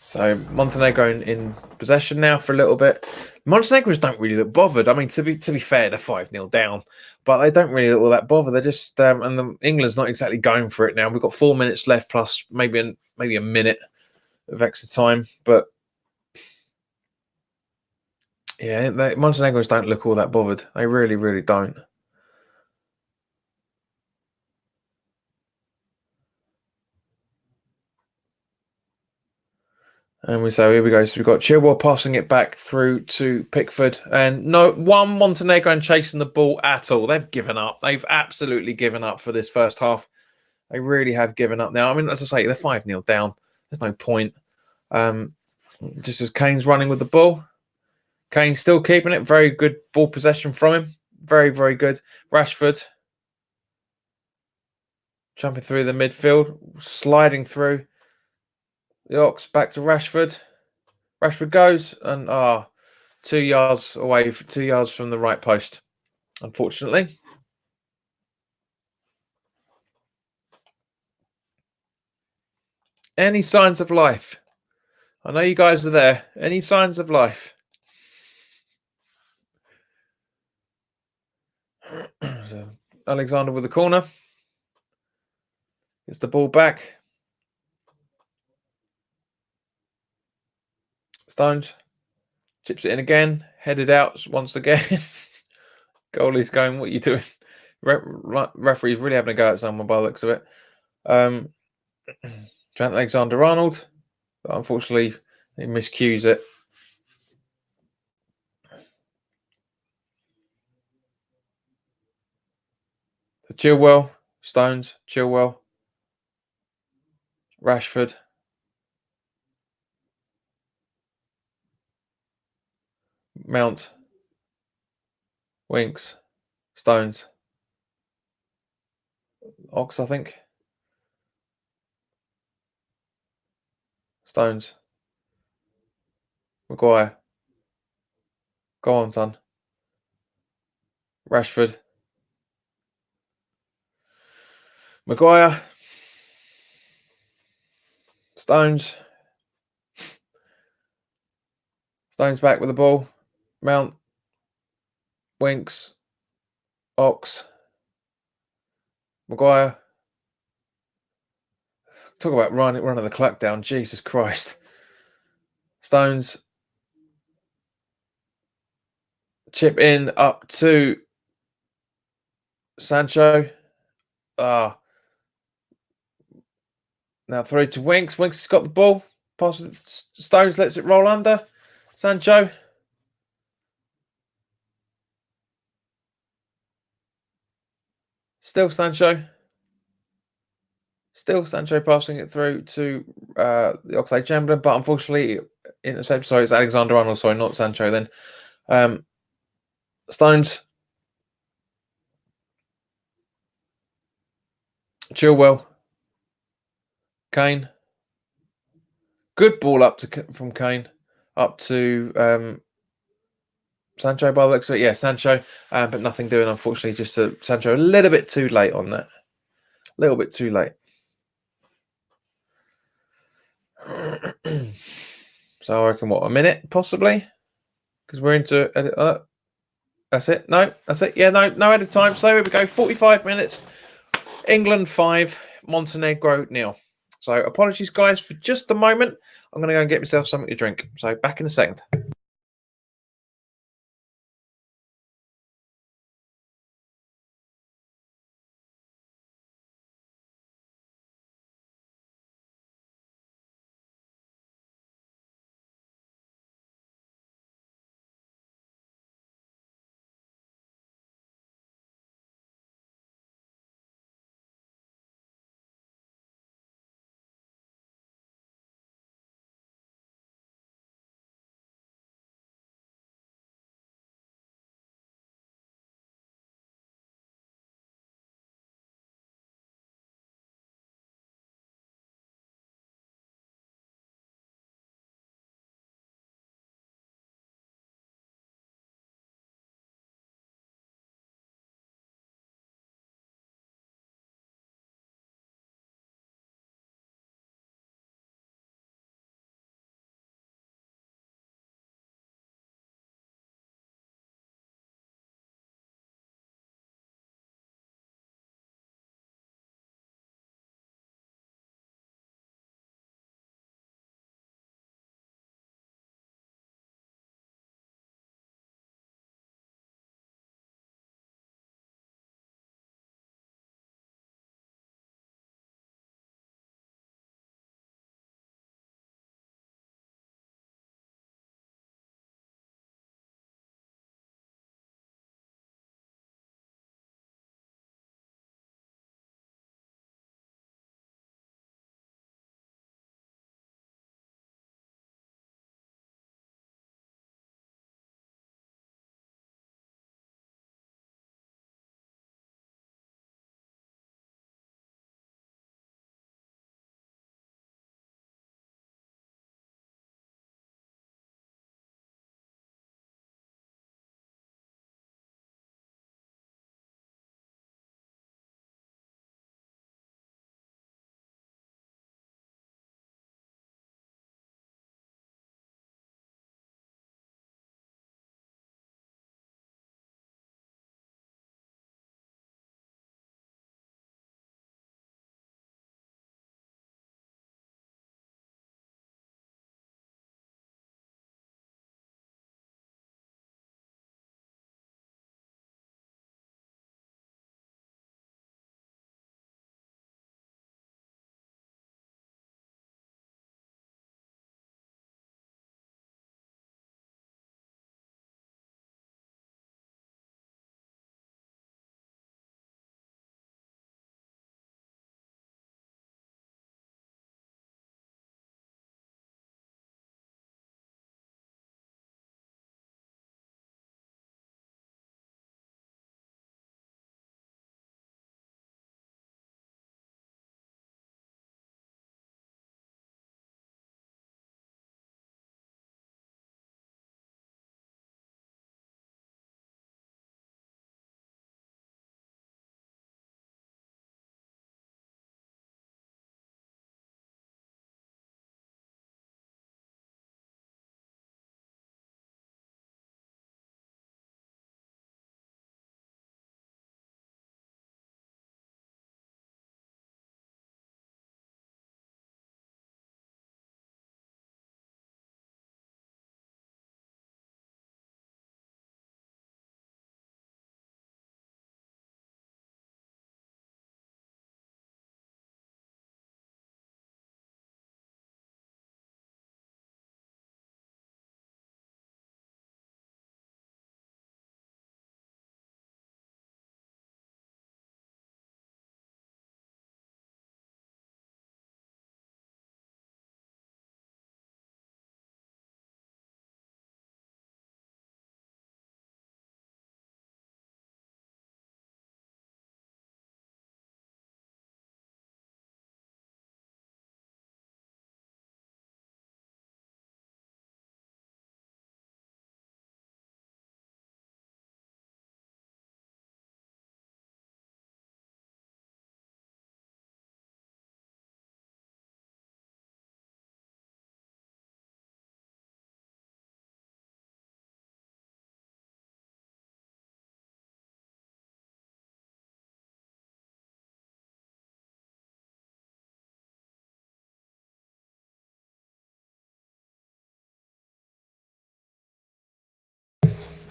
So Montenegro in possession now for a little bit. Montenegrins don't really look bothered. I mean, to be fair, they're 5-0 down, but they don't really look all that bothered. They're just England's not exactly going for it now. We've got 4 minutes left, plus maybe a minute of extra time. But yeah, Montenegros don't look all that bothered. They really, really don't. And so here we go. So we've got Chilwell passing it back through to Pickford. And no one Montenegro chasing the ball at all. They've given up. They've absolutely given up for this first half. They really have given up now. I mean, as I say, they're 5-0 down. There's no point. Just as Kane's running with the ball. Kane's still keeping it. Very good ball possession from him. Very, very good. Rashford jumping through the midfield. Sliding through. The Ox back to Rashford. Rashford goes and 2 yards away, 2 yards from the right post, unfortunately. Any signs of life? I know you guys are there. Any signs of life? So Alexander with the corner. Gets the ball back. Stones chips it in again. Headed out once again. Goalie's going, what are you doing? Referee's really having a go at someone by the looks of it. Trent Alexander-Arnold. But unfortunately, he miscues it. The Chilwell. Stones. Chilwell. Rashford. Mount. Winks. Stones. Ox, I think. Stones. Maguire. Go on, son. Rashford. Maguire. Stones. Stones back with the ball. Mount. Winks. Ox. Maguire. Talk about running the clock down. Jesus Christ. Stones. Chip in up to Sancho. Now through to Winks. Winks has got the ball. Passes Stones, lets it roll under. Sancho. Still Sancho. Still Sancho passing it through to the Oxlade-Chamberlain, but unfortunately, intercept. Sorry, it's Alexander-Arnold. Sorry, not Sancho then. Stones. Chilwell. Kane. Good ball up to from Kane up to Sancho by the looks of it. Yeah, Sancho, but nothing doing, unfortunately. Just Sancho a little bit too late on that. A little bit too late. So I reckon, what, a minute, possibly? Because we're into... that's it. No, that's it. Yeah, no added time. So here we go. 45 minutes. England 5, Montenegro 0. So apologies, guys, for just a moment. I'm going to go and get myself something to drink. So back in a second.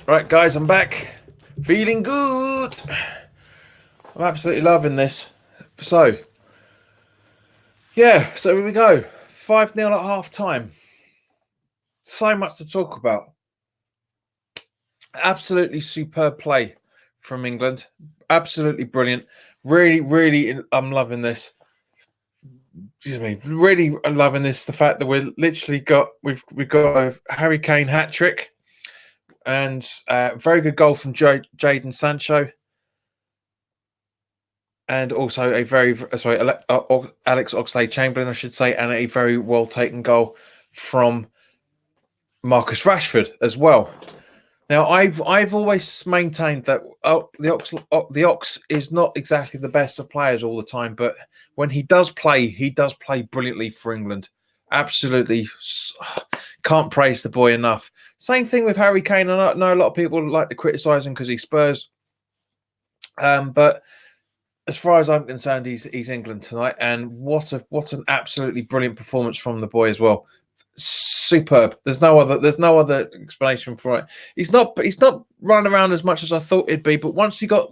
Right, guys, I'm back. Feeling good. I'm absolutely loving this. So, yeah, so here we go. 5-0 at half time. So much to talk about. Absolutely superb play from England. Absolutely brilliant. Really, really, I'm loving this. Excuse me. Really loving this. The fact that we've got a Harry Kane hat trick and very good goal from Jadon Sancho. And also a very Alex Oxlade-Chamberlain, I should say, and a very well taken goal from Marcus Rashford as well. Now, I've always maintained that the Ox is not exactly the best of players all the time, but when he does play brilliantly for England. Absolutely, can't praise the boy enough. Same thing with Harry Kane. I know a lot of people like to criticise him because he's Spurs, but as far as I'm concerned, he's England tonight, and what an absolutely brilliant performance from the boy as well. Superb. There's no other explanation for it. He's not running around as much as I thought he'd be, but once he got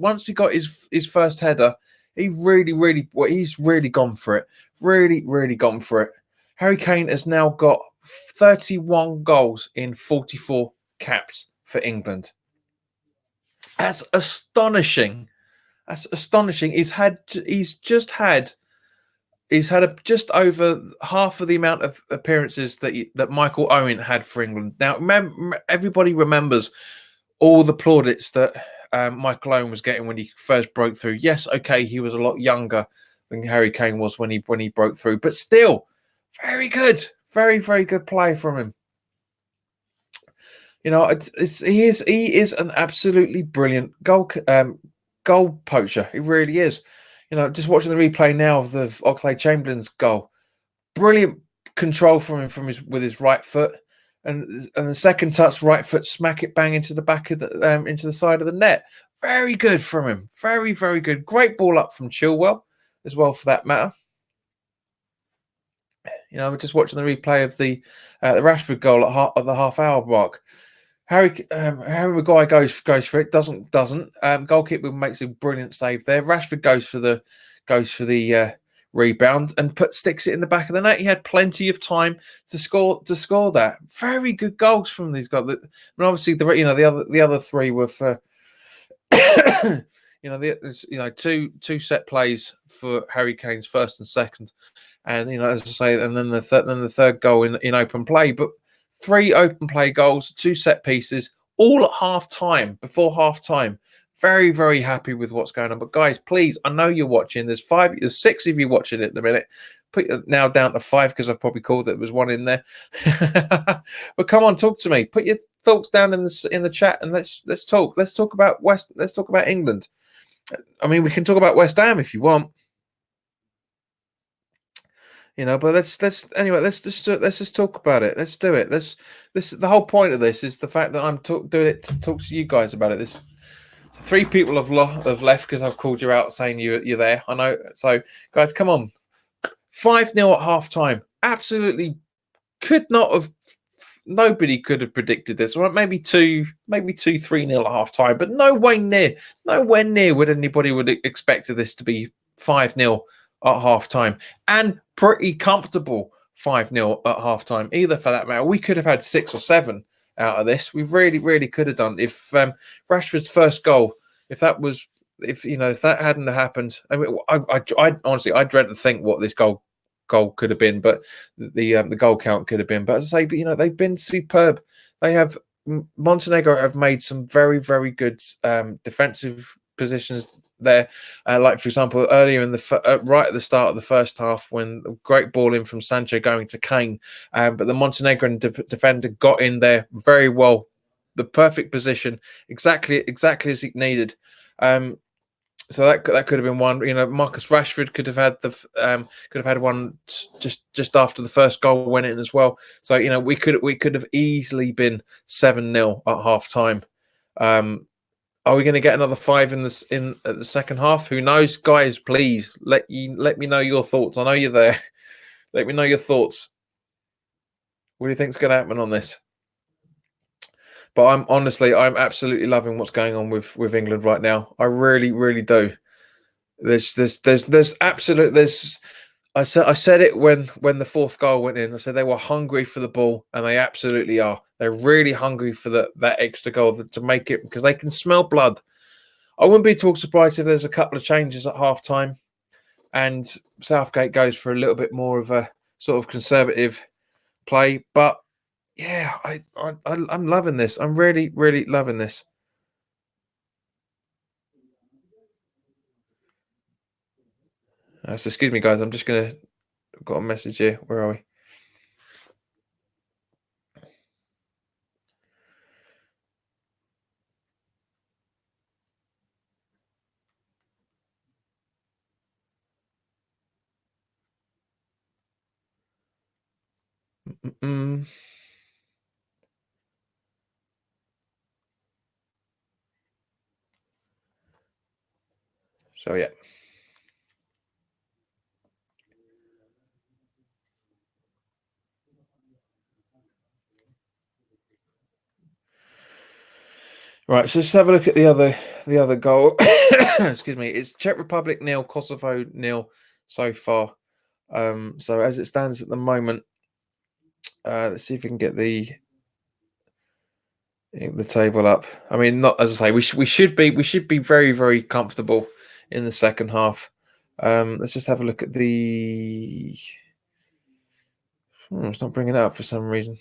his first header, he's really gone for it. Really gone for it. Harry Kane has now got 31 goals in 44 caps for England. That's astonishing. That's astonishing. He's had just over half of the amount of appearances that Michael Owen had for England. Now, everybody remembers all the plaudits that Michael Owen was getting when he first broke through. Yes, okay, he was a lot younger than Harry Kane was when he broke through, but still, very good, very good play from him. You know, he is an absolutely brilliant goal poacher. He really is. You know, just watching the replay now of the Oxlade-Chamberlain's goal, brilliant control from him with his right foot, and the second touch, right foot, smack it bang into the back of the into the side of the net. Very good from him. Very good. Great ball up from Chilwell as well, for that matter. You know, we're just watching the replay of the Rashford goal at the half-hour mark. Harry Maguire goes for it. Doesn't. Goalkeeper makes a brilliant save there. Rashford goes for the rebound and sticks it in the back of the net. He had plenty of time to score that. Very good goals from these guys. And obviously the other three were for two set plays for Harry Kane's first and second, and as I say, and then the third goal in open play, but. 3 open play goals, 2 set pieces, all at half time, before half time. Very happy with what's going on. But guys, please, I know you're watching. There's 6 of you watching it at the minute. Put it now down to 5 because I've probably called there was 1 in there. But come on, talk to me. Put your thoughts down in the chat and let's talk. Let's talk about England. I mean, we can talk about West Ham if you want. But let's just talk about it. Let's do it. The whole point of this is the fact that I'm doing it to talk to you guys about it. So 3 people have left because I've called you out saying you're there. I know. So guys, come on. 5-0 at half time. Absolutely nobody could have predicted this. Or maybe 3-0 at half time, but nowhere near would anybody would expect this to be 5-0 at half time, and pretty comfortable 5-0 at half time either, for that matter. We could have had 6 or 7 out of this. We really could have done. If Rashford's first goal, if that hadn't happened, I mean, I honestly, I dread to think what this goal could have been, but the goal count could have been. But as I say, they've been superb. Montenegro have made some very good defensive positions there, like for example earlier in the right at the start of the first half, when a great ball in from Sancho going to Kane, but the Montenegrin defender got in there very well, the perfect position, exactly as it needed. So that could have been one. Marcus Rashford could have had one just after the first goal went in as well. So we could have easily been 7-0 at half time. Are we going to get another 5 at the second half? Who knows, guys? Please let me know your thoughts. I know you're there. Let me know your thoughts. What do you think's going to happen on this? But I'm absolutely loving what's going on with England right now. I really, really do. There's absolute there's I said it when the fourth goal went in. I said they were hungry for the ball, and they absolutely are. They're really hungry for that extra goal to make it, because they can smell blood. I wouldn't be at all surprised if there's a couple of changes at half time and Southgate goes for a little bit more of a sort of conservative play. But yeah, I'm loving this. I'm really, really loving this. So excuse me, guys. I'm just gonna I've got a message here. Where are we? Mm-mm. So yeah. Right, so let's have a look at the other goal. Excuse me. It's Czech Republic nil, Kosovo nil so far. So as it stands at the moment, let's see if we can get the table up. I mean, not as I say, we should be very, very comfortable in the second half. Let's just have a look at the. It's not bringing it up for some reason.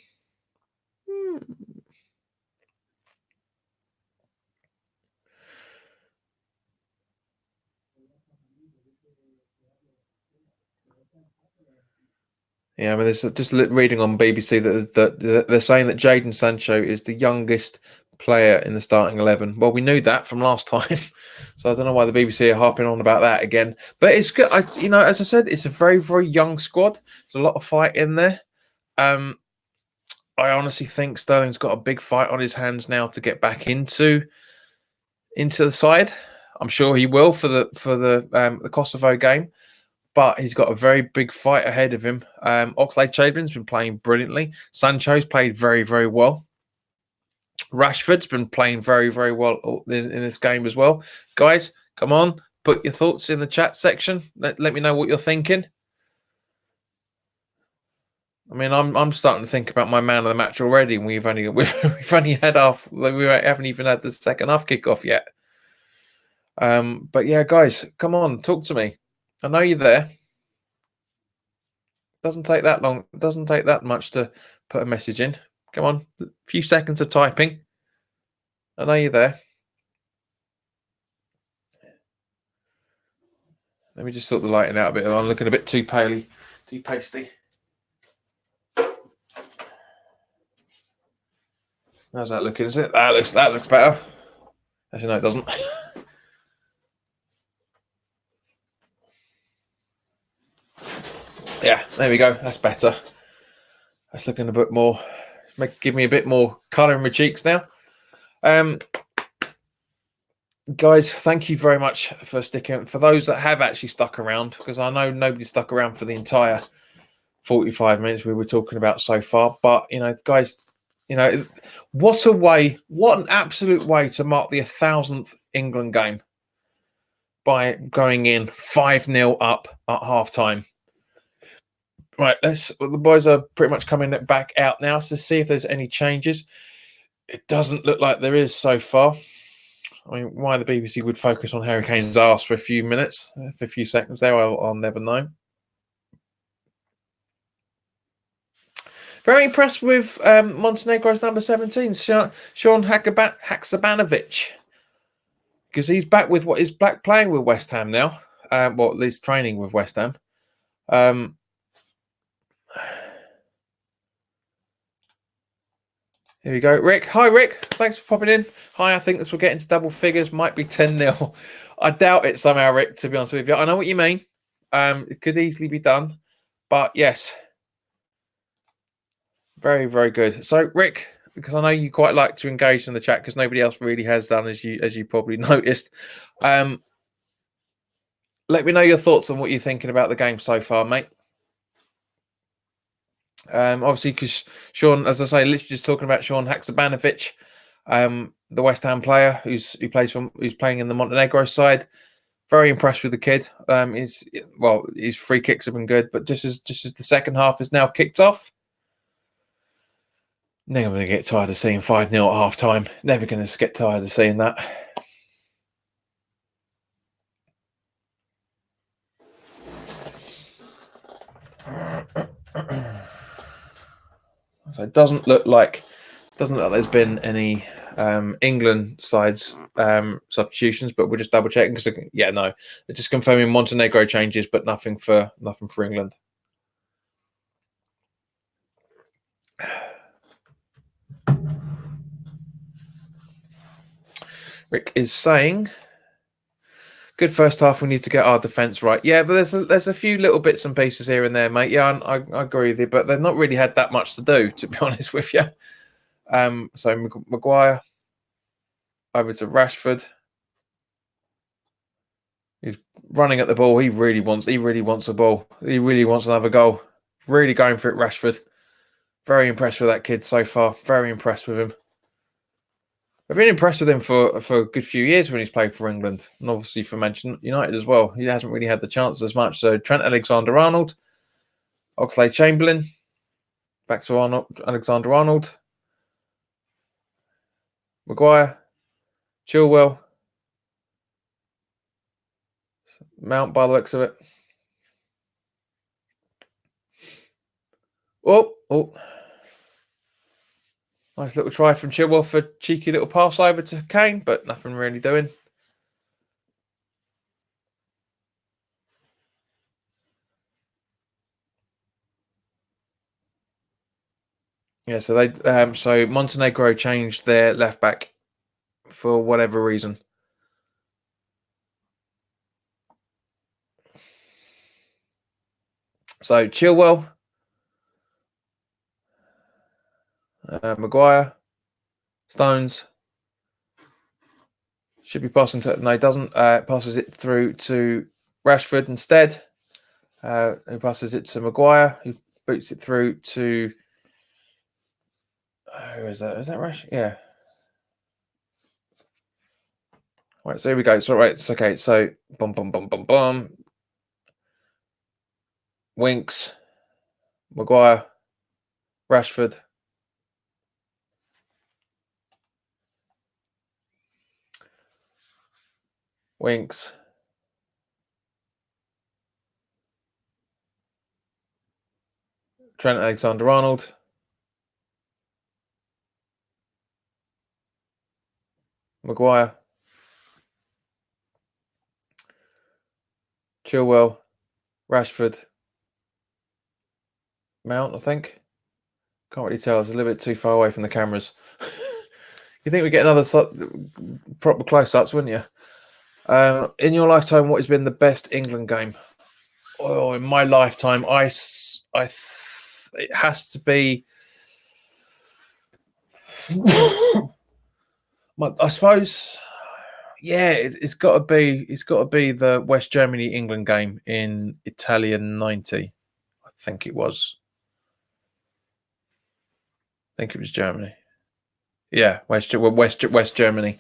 Yeah, I mean, there's just reading on BBC that they're saying that Jadon Sancho is the youngest player in the starting 11. Well, we knew that from last time, so I don't know why the BBC are harping on about that again. But it's good. As I said, it's a very, very young squad. There's a lot of fight in there. Um, I honestly think Sterling's got a big fight on his hands now to get back into the side. I'm sure he will for the Kosovo game. But he's got a very big fight ahead of him. Oxlade-Chamberlain's been playing brilliantly. Sancho's played very, very well. Rashford's been playing very, very well in this game as well. Guys, come on, put your thoughts in the chat section. Let me know what you're thinking. I mean, I'm starting to think about my man of the match already, and we've only had half. We haven't even had the second half kickoff yet. But yeah, guys, come on, talk to me. I know you're there. Doesn't take that long. It doesn't take that much to put a message in. Come on, a few seconds of typing. I know you're there. Let me just sort the lighting out a bit. I'm looking a bit too paley, too pasty. How's that looking? Is it? That looks better. Actually, no, it doesn't. Yeah, there we go. That's better. That's looking a bit more. Give me a bit more colour in my cheeks now. Guys, thank you very much for sticking. For those that have actually stuck around, because I know nobody stuck around for the entire 45 minutes we were talking about so far. But guys, what an absolute way to mark the 1,000th England game by going in 5-0 up at half time. Right, the boys are pretty much coming back out now to see if there's any changes. It doesn't look like there is so far. I mean, why the BBC would focus on Harry Kane's arse for a few minutes, for a few seconds there, I'll never know. Very impressed with Montenegro's number 17, Sean Haksabanovic, because he's back with playing with West Ham now. Well, at least training with West Ham. Here we go. Rick. Hi, Rick. Thanks for popping in. Hi, I think this will get into double figures. Might be 10-0. I doubt it somehow, Rick, to be honest with you. I know what you mean. It could easily be done. But yes. Very, very good. So, Rick, because I know you quite like to engage in the chat because nobody else really has done, as you probably noticed. Let me know your thoughts on what you're thinking about the game so far, mate. Obviously, because Sean, as I say, literally just talking about Sean Haksabanovic. The West Ham player who's playing in the Montenegro side. Very impressed with the kid. His free kicks have been good, but just as the second half is now kicked off, never going to get tired of seeing 5-0 at half time. Never going to get tired of seeing that. So it doesn't look like there's been any England sides substitutions, but we're just double checking because they're just confirming Montenegro changes, but nothing for England. Rick is saying, good first half. We need to get our defence right. Yeah, but there's a few little bits and pieces here and there, mate. Yeah, I agree with you, but they've not really had that much to do, to be honest with you. So Maguire over to Rashford. He's running at the ball. He really wants the ball. He really wants another goal. Really going for it, Rashford. Very impressed with that kid so far. Very impressed with him. I've been impressed with him for a good few years when he's played for England, and obviously for Manchester United as well. He hasn't really had the chance as much. So Trent Alexander-Arnold, Oxlade-Chamberlain, back to Alexander-Arnold, Maguire, Chilwell, Mount by the looks of it. Oh. Nice little try from Chilwell for a cheeky little pass over to Kane, but nothing really doing. Yeah, so so Montenegro changed their left back for whatever reason. So Chilwell, Maguire, Stones should be passing to. No, he doesn't. Passes it through to Rashford instead. Who passes it to Maguire? Who boots it through to. Who is that? Is that Rashford? Yeah. Right, so here we go. So it's okay. So boom. Winks, Maguire, Rashford. Winks. Trent Alexander-Arnold. Maguire. Chilwell. Rashford. Mount, I think. Can't really tell. It's a little bit too far away from the cameras. You think we get another proper close-ups, wouldn't you? In your lifetime, what has been the best England game? Oh, in my lifetime, it has to be. I suppose, yeah, it's got to be. It's got to be the West Germany England game in Italian '90. I think it was. I think it was Germany. Yeah, West Germany.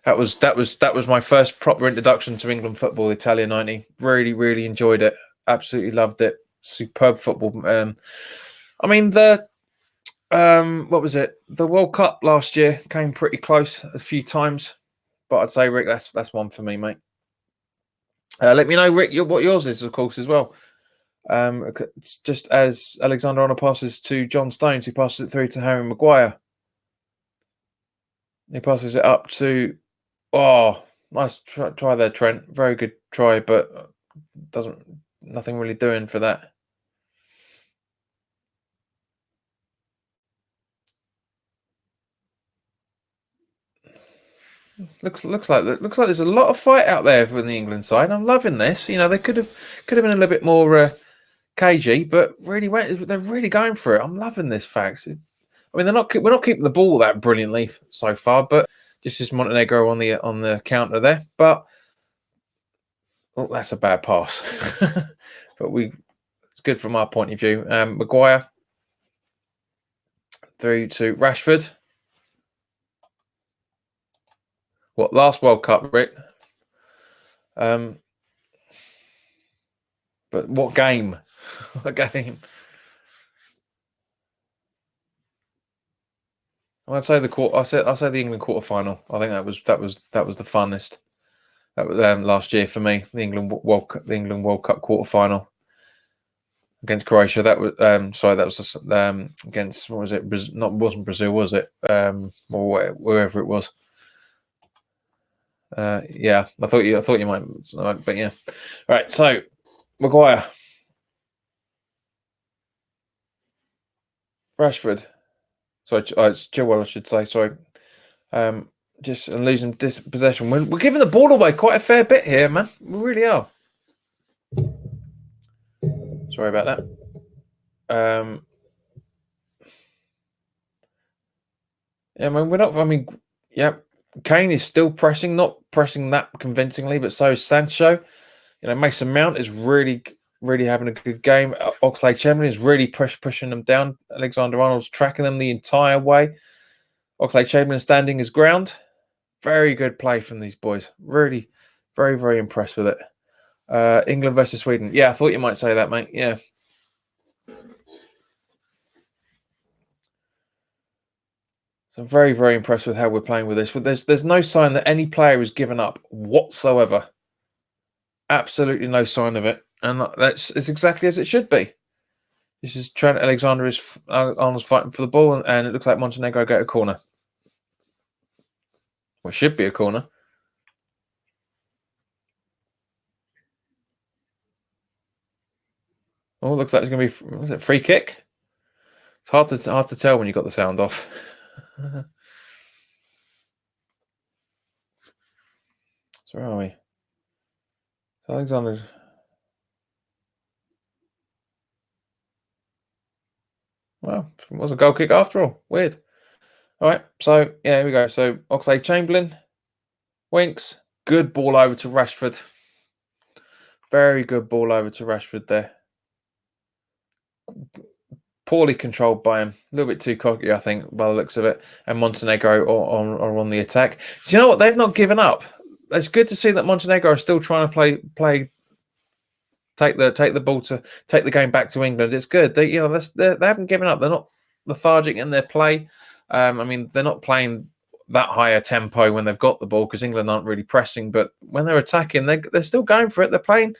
That was my first proper introduction to England football. Italian '90. Really enjoyed it. Absolutely loved it. Superb football. I mean what was it? The World Cup last year came pretty close a few times, but I'd say, Rick, that's one for me, mate. Let me know, Rick, what yours is, of course, as well. It's just as Alexander-Arnold passes to John Stones, he passes it through to Harry Maguire. He passes it up to. Oh, nice try there, Trent. Very good try, but nothing really doing for that. Looks like there's a lot of fight out there from the England side. I'm loving this. You know, they could have been a little bit more cagey, but they're really going for it. I'm loving this fact. I mean, we're not keeping the ball that brilliantly so far, but just as Montenegro on the counter there. But that's a bad pass. But it's good from our point of view. Maguire through to Rashford. What, last World Cup, Rick? But what game? What game? I'd say the quarter. I say the England quarter final. I think that was the funnest. That was last year for me. The England World Cup quarter final against Croatia. That was sorry. That was against, what was it? Wasn't Brazil, was it? Or wherever it was. Yeah, I thought you might, but yeah. All right. So Maguire, Rashford. Sorry, it's Chilwell, I should say. Sorry. Just losing possession. We're giving the ball away quite a fair bit here, man. We really are. Sorry about that. Yeah, I mean, we're not. I mean, yeah, Kane is still pressing, not pressing that convincingly, but so is Sancho. You know, Mason Mount is really having a good game. Oxlade-Chamberlain is really pushing them down. Alexander-Arnold's tracking them the entire way. Oxlade-Chamberlain standing his ground. Very good play from these boys. Really, very impressed with it. England versus Sweden. Yeah, I thought you might say that, mate. Yeah. So I'm very impressed with how we're playing with this. There's no sign that any player has given up whatsoever. Absolutely no sign of it, and it's exactly as it should be. This is Trent Alexander-Arnold's fighting for the ball, and it looks like Montenegro get a corner. Well, it should be a corner. Oh, looks like it's going to be, was it free kick? It's hard to tell when you got the sound off. So where are we? Alexander. Well, it was a goal kick after all. Weird. All right, so yeah, here we go. So Oxlade-Chamberlain, Winks, good ball over to Rashford. Very good ball over to Rashford there. Poorly controlled by him. A little bit too cocky, I think, by the looks of it. And Montenegro are on the attack. Do you know what? They've not given up. It's good to see that Montenegro are still trying to take the ball to take the game back to England. It's good. They haven't given up. They're not lethargic in their play. I mean, they're not playing that high a tempo when they've got the ball because England aren't really pressing. But when they're attacking, they're still going for it. They're playing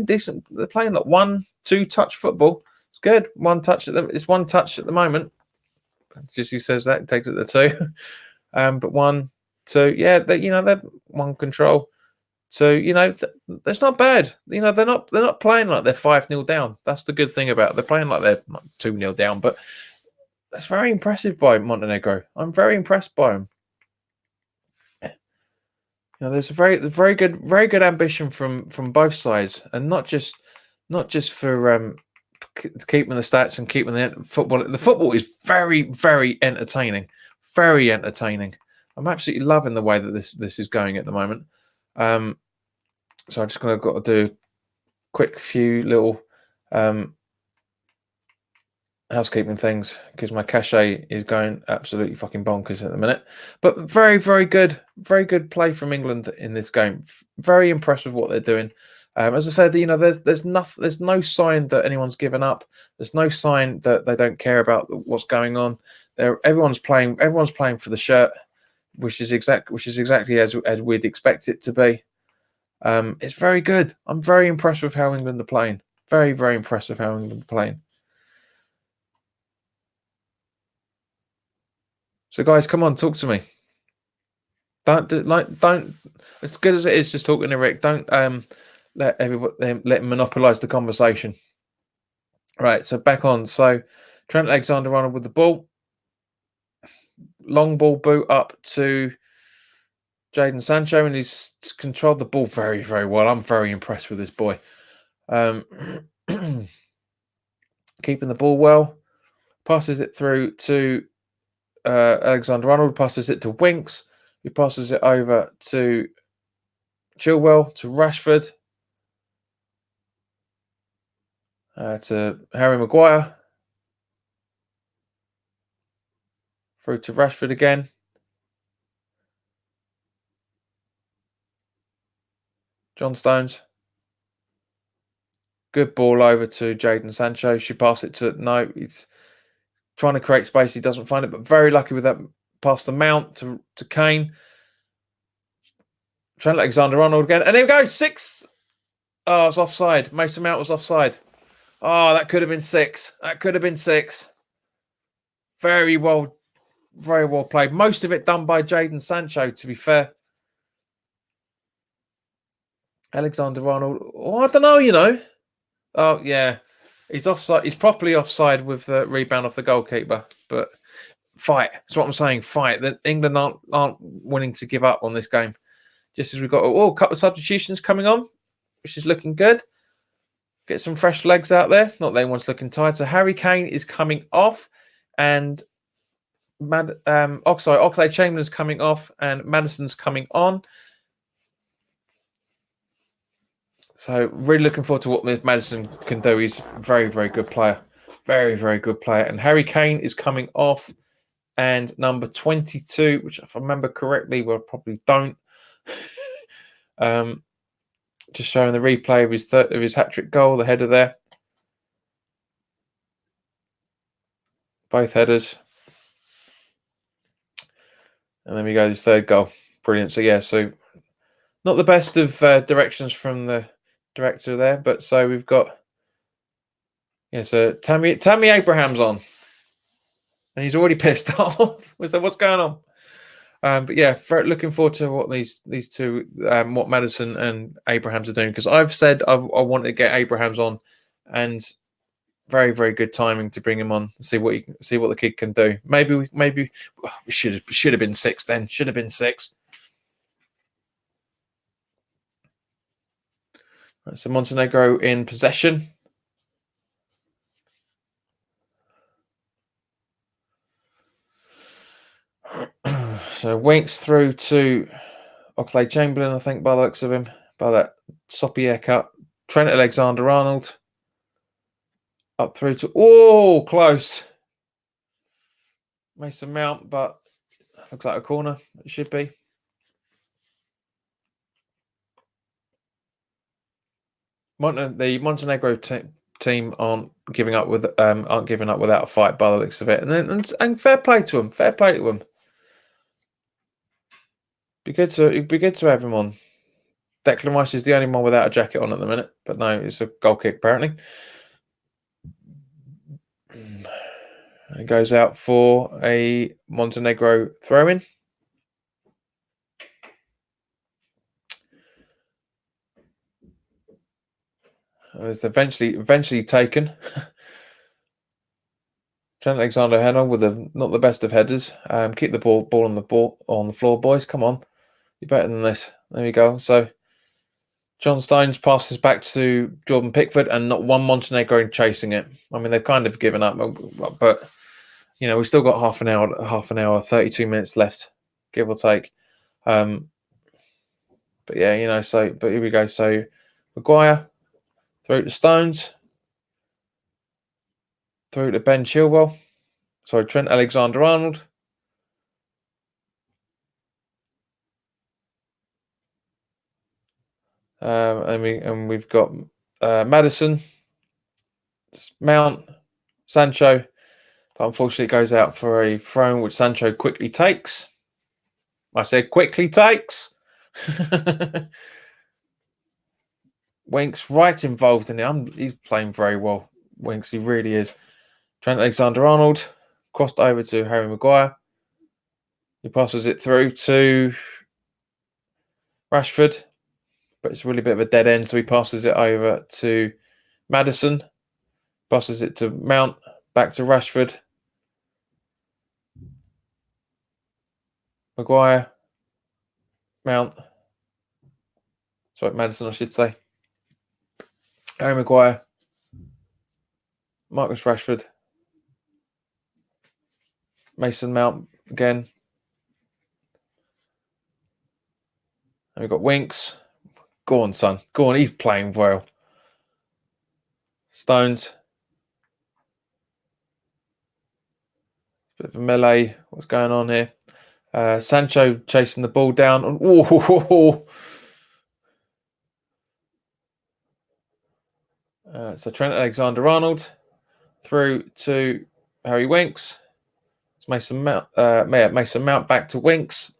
decent. They're playing like 1-2 touch football. It's good. It's one touch at the moment. Just he says that, takes it to 2. But 1, 2, yeah, they're one control. So that's not bad. They're not playing like they're 5-0 down. That's the good thing about it. They're playing like they're 2-0 down. But that's very impressive by Montenegro. I'm very impressed by them. There's a very good ambition from both sides, and not just for keeping the stats and keeping the football. The football is very entertaining, very entertaining. I'm absolutely loving the way that this is going at the moment. So I'm just got to do a quick few little housekeeping things because my cache is going absolutely fucking bonkers at the minute. But very good play from England in this game. Very impressed with what they're doing. As I said, there's no sign that anyone's given up. There's no sign that they don't care about what's going on. Everyone's playing for the shirt, which is exactly as we'd expect it to be. It's very good. I'm very impressed with how England are playing. Very impressed with how England are playing. So, guys, come on, talk to me. Don't. As good as it is just talking to Rick, don't let him monopolise the conversation. Right. So back on. So Trent Alexander-Arnold with the ball, long ball boot up to Jadon Sancho, and he's controlled the ball very well. I'm very impressed with this boy. Keeping the ball well, passes it through to Alexander-Arnold, passes it to Winks, who passes it over to Chilwell, to Rashford, to Harry Maguire, through to Rashford again. John Stones. Good ball over to Jadon Sancho. She passed it to... No, he's trying to create space. He doesn't find it, but very lucky with that pass to Mount, to Kane. Trent Alexander-Arnold again. And here we go, 6. Oh, it's offside. Mason Mount was offside. Oh, that could have been 6. That could have been 6. Very well played. Most of it done by Jadon Sancho, to be fair. Alexander-Arnold. Oh, I don't know, you know. Oh, yeah. He's offside. He's properly offside with the rebound off the goalkeeper. But fight. That's what I'm saying. Fight. That England aren't willing to give up on this game. Just as we've got a couple of substitutions coming on, which is looking good. Get some fresh legs out there. Not that anyone's looking tired. So Harry Kane is coming off, and Oxlade-Chamberlain's coming off, and Maddison's coming on. So really looking forward to what Maddison can do. He's a very, very good player. Very, very good player. And Harry Kane is coming off, and number 22, which if I remember correctly, well, I probably don't. Just showing the replay of his hat-trick goal, the header there. Both headers. And then we go his third goal. Brilliant. So, yeah, so not the best of directions from the director there, but so we've got, yeah, so Tammy Abraham's on. And he's already pissed off. So what's going on? But yeah, looking forward to what these two, what Maddison and Abrahams are doing, because I've said I want to get Abrahams on, and very, very good timing to bring him on. See what the kid can do. Maybe we should have been 6 then. Should have been 6. Right, so Montenegro in possession. So Winks through to Oxlade-Chamberlain, I think, by the looks of him, by that soppy haircut. Trent Alexander-Arnold up through to close. Mason Mount, but looks like a corner. It should be. The Montenegro team aren't giving up without a fight by the looks of it, and fair play to them. Fair play to them. It'd be good to have him on. Declan Rice is the only one without a jacket on at the minute, but no, it's a goal kick apparently. It goes out for a Montenegro throw-in. It's eventually taken. Trent Alexander-Arnold with not the best of headers. Keep the ball on the floor, boys. Come on, you're better than this. There we go. So John Stones passes back to Jordan Pickford, and not one Montenegro chasing it. I mean, they've kind of given up, but you know, we've still got half an hour, 32 minutes left, give or take. But yeah, you know, but here we go. So Maguire through to Stones, through to Ben Chilwell. Sorry, Trent Alexander-Arnold. And we've got Maddison, Mount, Sancho, but unfortunately it goes out for a throw, which Sancho quickly takes. I said quickly takes. Winks right involved in it. He's playing very well. Winks, he really is. Trent Alexander-Arnold crossed over to Harry Maguire. He passes it through to Rashford, but it's really a bit of a dead end, so he passes it over to Maddison. Passes it to Mount, back to Rashford. Maguire. Mount. Sorry, Maddison, I should say. Harry Maguire. Marcus Rashford. Mason Mount again. And we've got Winks. Go on, son. Go on, he's playing well. Stones. Bit of a melee. What's going on here? Sancho chasing the ball down. So Trent Alexander-Arnold through to Harry Winks. It's Mason Mount. Mason Mount back to Winks.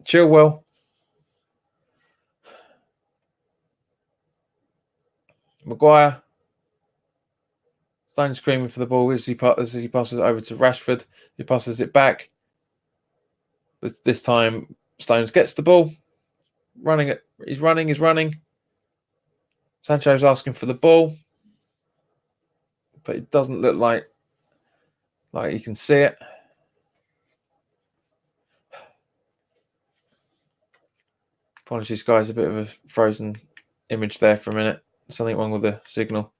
Chilwell. Maguire. Stone screaming for the ball as he passes it over to Rashford. He passes it back. But this time, Stones gets the ball. He's running. Sancho's asking for the ball, but it doesn't look like you can see it. Apologies, guys. A bit of a frozen image there for a minute. Something wrong with the signal.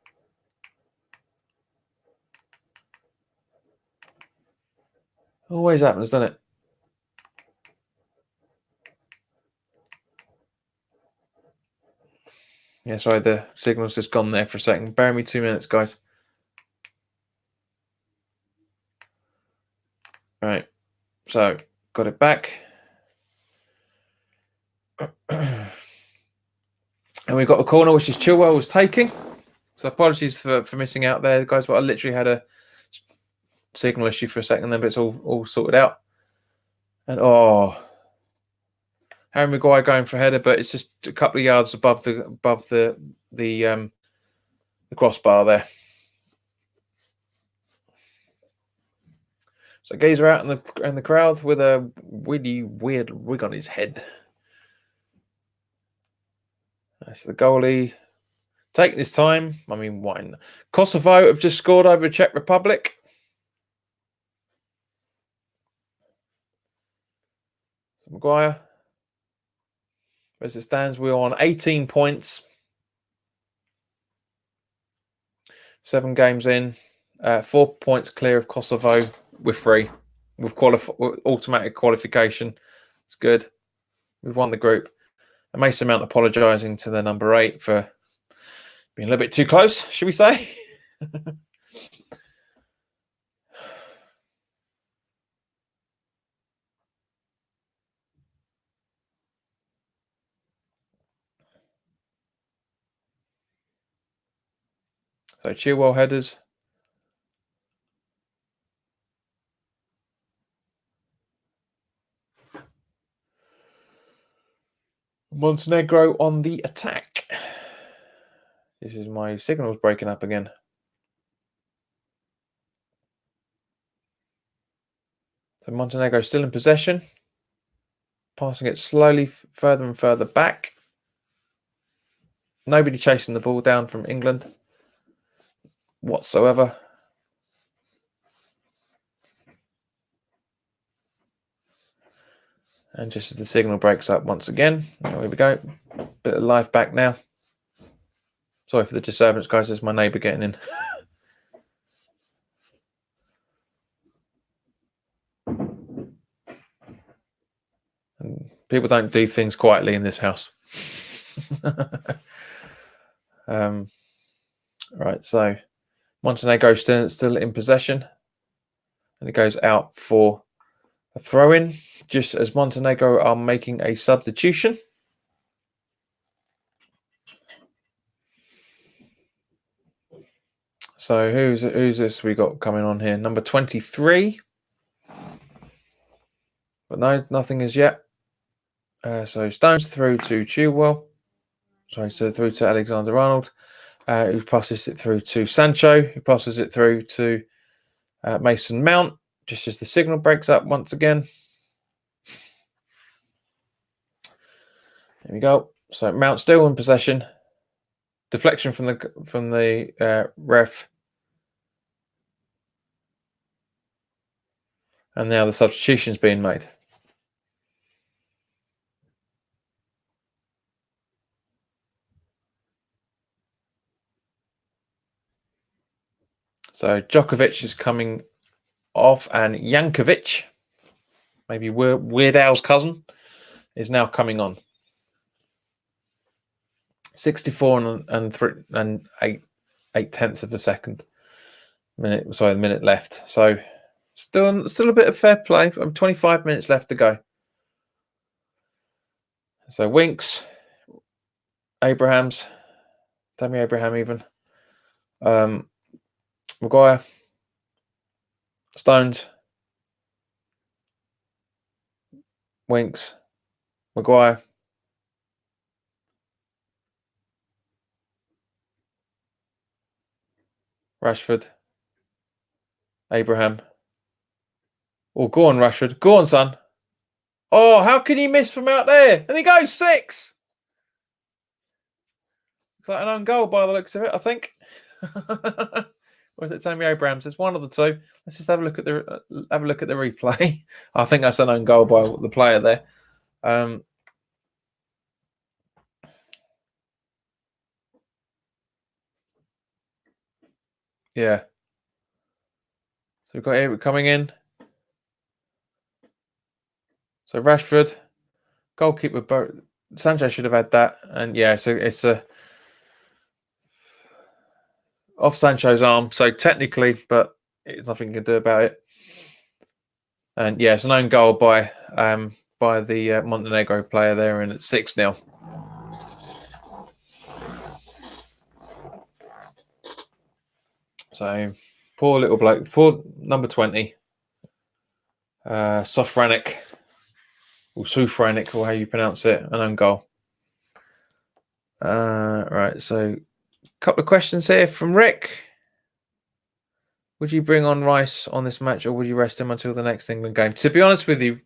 Always happens, doesn't it? Yeah, sorry, the signal's just gone there for a second. Bear me 2 minutes, guys. Right, so got it back. And we've got a corner, which is Chilwell was taking. So apologies for missing out there, guys, but I literally had a signal issue for a second then, but it's all sorted out. And Harry Maguire going for a header, but it's just a couple of yards above the crossbar there. So Gazer out in the crowd with a really weird wig on his head. So the goalie taking his time. I mean, why? Kosovo have just scored over Czech Republic. So Maguire. As it stands, we're on 18 points. 7 games in. 4 points clear of Kosovo. We're free. We've automatic qualification. It's good. We've won the group. And Mason Mount apologising to the number 8 for being a little bit too close, should we say? So Chilwell headers. Montenegro on the attack. This is my signals breaking up again. So Montenegro still in possession. Passing it slowly further and further back. Nobody chasing the ball down from England whatsoever. And just as the signal breaks up once again, there we go. Bit of life back now. Sorry for the disturbance, guys. There's my neighbour getting in. And people don't do things quietly in this house. Right, so Montenegro still in possession. And it goes out for a throw-in, just as Montenegro are making a substitution. So who's this we got coming on here? Number 23. But no, nothing as yet. So Stones through to Chilwell. Sorry, so through to Alexander-Arnold, who passes it through to Sancho, who passes it through to Mason Mount, just as the signal breaks up once again. There we go. So Mount still in possession. Deflection from the ref. And now the substitution's being made. So Djokovic is coming off, and Jankovic, maybe Weird Al's cousin, is now coming on. 64 and 8/10 of a second. Minute left. So still a bit of fair play. 25 minutes left to go. So Winks, Abrahams, Tammy Abraham even. Maguire. Stones. Winks. Maguire. Rashford. Abraham. Oh, go on, Rashford. Go on, son. Oh, how can he miss from out there? And he goes 6. It's like an own goal by the looks of it, I think. Or is it Tammy Abrahams? It's one of the two. Let's just have a look at the replay. I think that's an own goal by the player there. Yeah. So we've got Eric coming in. So Rashford, goalkeeper. Sancho should have had that, and yeah, so it's off Sancho's arm. So technically, but it's nothing you can do about it. And yeah, it's an own goal by the Montenegro player there, and it's 6-0. So poor little bloke, poor number 20, Sofranic, or Sufranic, or how you pronounce it, an own goal. Right, so a couple of questions here from Rick. Would you bring on Rice on this match, or would you rest him until the next England game? To be honest with you,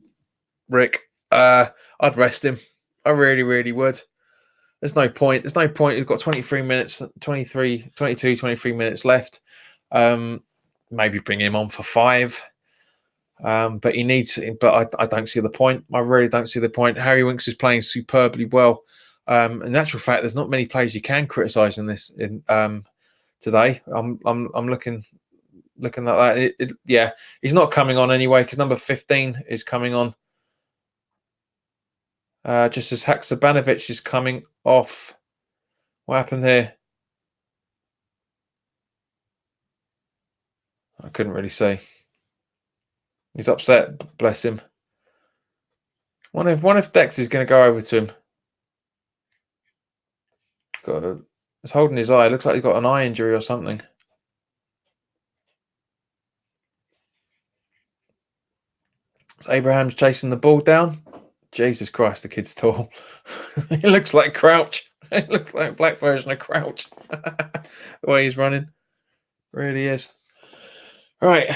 Rick, I'd rest him. I really, really would. There's no point. We've got 23 minutes, 22, 23 minutes left. Maybe bring him on for 5. But he needs. But I don't see the point. I really don't see the point. Harry Winks is playing superbly well. In actual fact, there's not many players you can criticise in this today. I'm looking at that. Yeah, he's not coming on anyway because number 15 is coming on. Just as Haksabanovic is coming off. What happened here? I couldn't really see. He's upset. Bless him. One if Dex is going to go over to him. He's holding his eye. Looks like he's got an eye injury or something. So Abraham's chasing the ball down. Jesus Christ, the kid's tall. He looks like Crouch. He looks like a black version of Crouch. The way he's running. Really is. All right.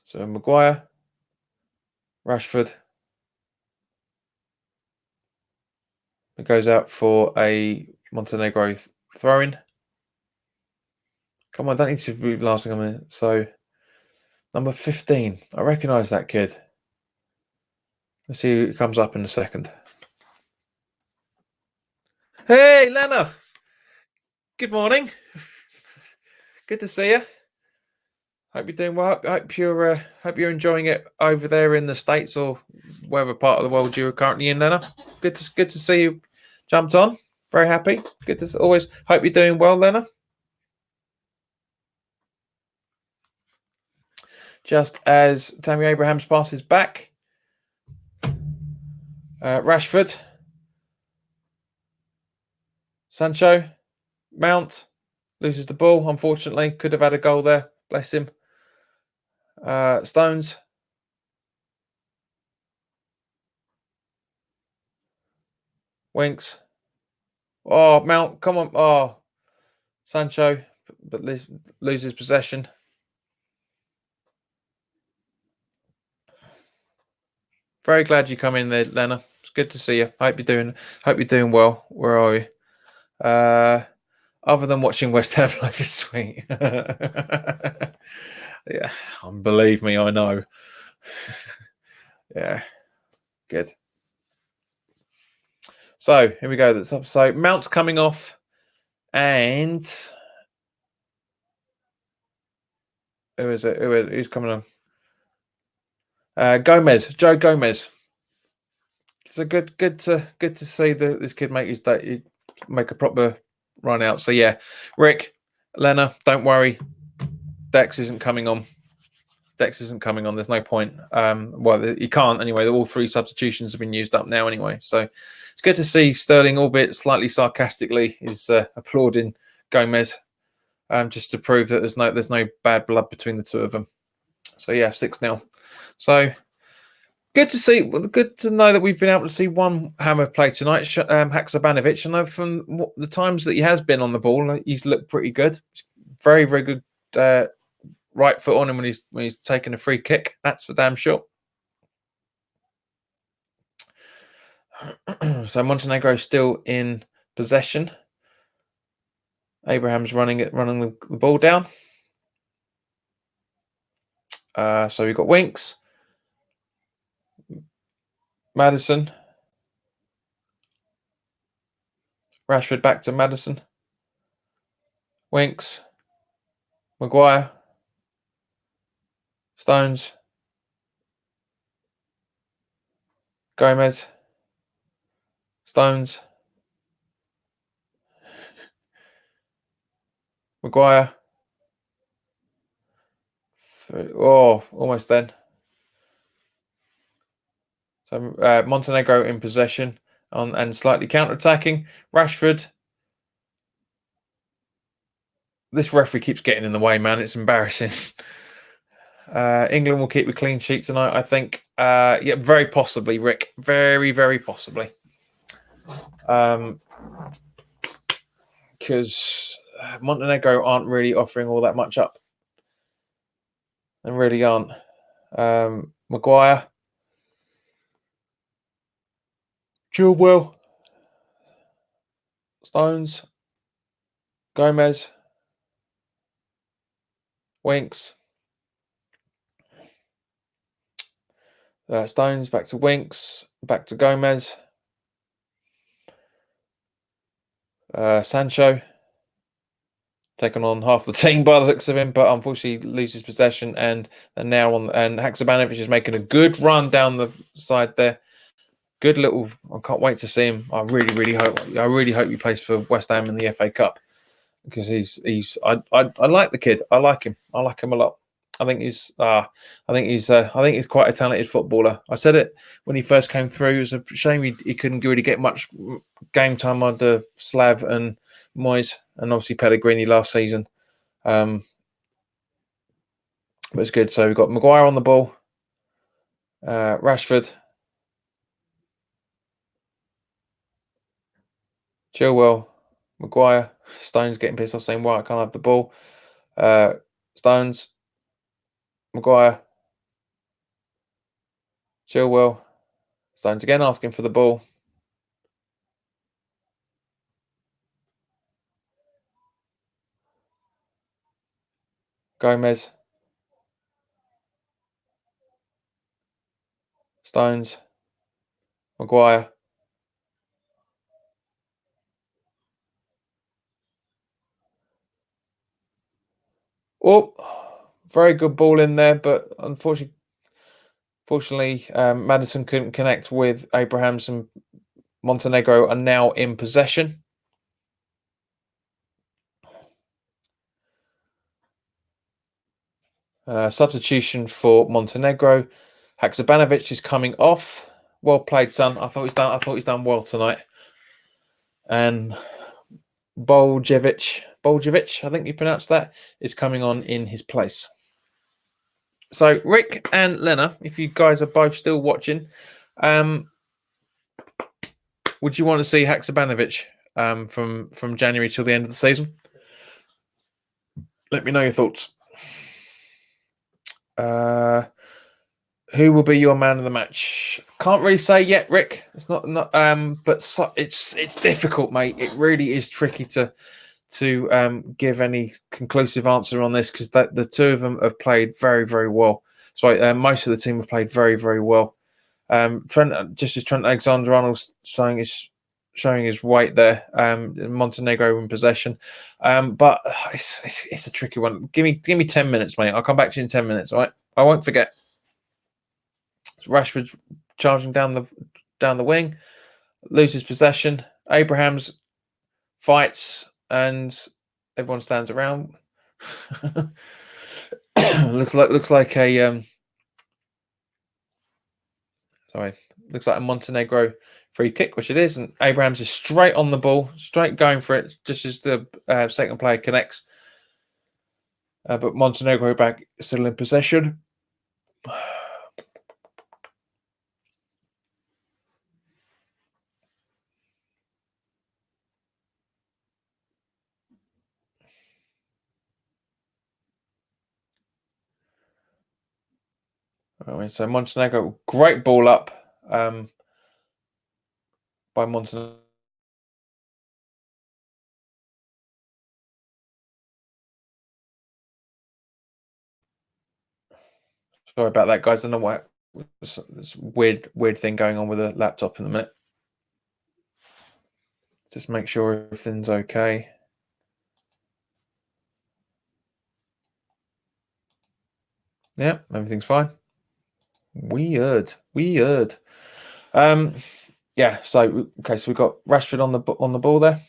So Maguire, Rashford. It goes out for a Montenegro throw-in. Come on, don't need to be lasting a minute. So number 15. I recognise that kid. Let's see who comes up in a second. Hey, Lena. Good morning. Good to see you. Hope you're doing well. Hope you're enjoying it over there in the States or wherever part of the world you're currently in, Lena. Good to see you jumped on. Very happy. Good to always. Hope you're doing well, Lena. Just as Tammy Abrahams passes back, Rashford, Sancho, Mount loses the ball. Unfortunately, could have had a goal there. Bless him. Stones. Winks. Oh, Mount, come on. Oh, Sancho, but loses possession. Very glad you come in there, Lena. It's good to see you. Hope you're doing well. Where are you? Other than watching West Ham Life is sweet. Yeah, believe me, I know. Yeah, good. So here we go. That's up. So Mount's coming off, and who is it? Who's coming on? Joe Gomez. So good to see this kid make a proper run out. So yeah, Rick, Lena, don't worry. Dex isn't coming on. Dex isn't coming on. There's no point. Well, he can't anyway. All 3 substitutions have been used up now anyway. So it's good to see Sterling, albeit slightly sarcastically, is applauding Gomez, just to prove that there's no bad blood between the two of them. So yeah, 6-0. So good to see. Good to know that we've been able to see one hammer play tonight. Haksabanovic. I know from the times that he has been on the ball, he's looked pretty good. Very, very good right foot on him when he's taking a free kick. That's for damn sure. So Montenegro still in possession. Abraham's running the ball down. So we've got Winks, Madison, Rashford back to Madison, Winks, Maguire, Stones, Gomez, Stones, Maguire. Oh, almost then. So Montenegro in possession and slightly counter-attacking. Rashford. This referee keeps getting in the way, man. It's embarrassing. England will keep a clean sheet tonight, I think. Yeah, very possibly, Rick. Very, very possibly. Because Montenegro aren't really offering all that much up. They really aren't. Maguire. Chilwell. Stones. Gomez. Winks. Stones back to Winks. Back to Gomez. Sancho. Taken on half the team by the looks of him, but unfortunately loses possession and now and Haksabanovic is making a good run down the side there. Good little. I can't wait to see him. I really hope he plays for West Ham in the FA Cup because I like the kid. I like him a lot. I think he's quite a talented footballer. I said it when he first came through. It was a shame he couldn't really get much game time under Slav and Moyes and obviously Pellegrini last season. But it's good. So we've got Maguire on the ball, Rashford, Chilwell, Maguire, Stones getting pissed off saying, "Why I can't have the ball?" Stones, Maguire, Chilwell, Stones again asking for the ball. Gomez, Stones, Maguire. Oh, very good ball in there, but unfortunately, Madison couldn't connect with Abrahams, and Montenegro are now in possession. Substitution for Montenegro. Haksabanovic is coming off. Well played, son. I thought he's done well tonight. And Boljevic, I think you pronounced that, is coming on in his place. So Rick and Lena, if you guys are both still watching, would you want to see Haksabanovic from January till the end of the season? Let me know your thoughts. Who will be your man of the match? Can't really say yet, Rick. It's not but it's difficult, mate. It really is tricky to give any conclusive answer on this because the two of them have played very, very well. So most of the team have played very, very well. Trent Alexander-Arnold's showing his weight there. Montenegro in possession, but it's a tricky one. Give me 10 minutes, mate. I'll come back to you in 10 minutes. All right, I won't forget. Rashford's charging down the wing, loses possession. Abrahams fights, and everyone stands around. looks like a sorry, looks like a Montenegro free kick, which it is, and Abrahams is straight on the ball, straight going for it, just as the second player connects. But Montenegro back still in possession. So Montenegro, great ball up by Montenegro. Sorry about that, guys. I don't know what this weird thing going on with the laptop in a minute. Just make sure everything's okay. Yeah, everything's fine. Weird. Yeah. So okay, so we've got Rashford on the ball there.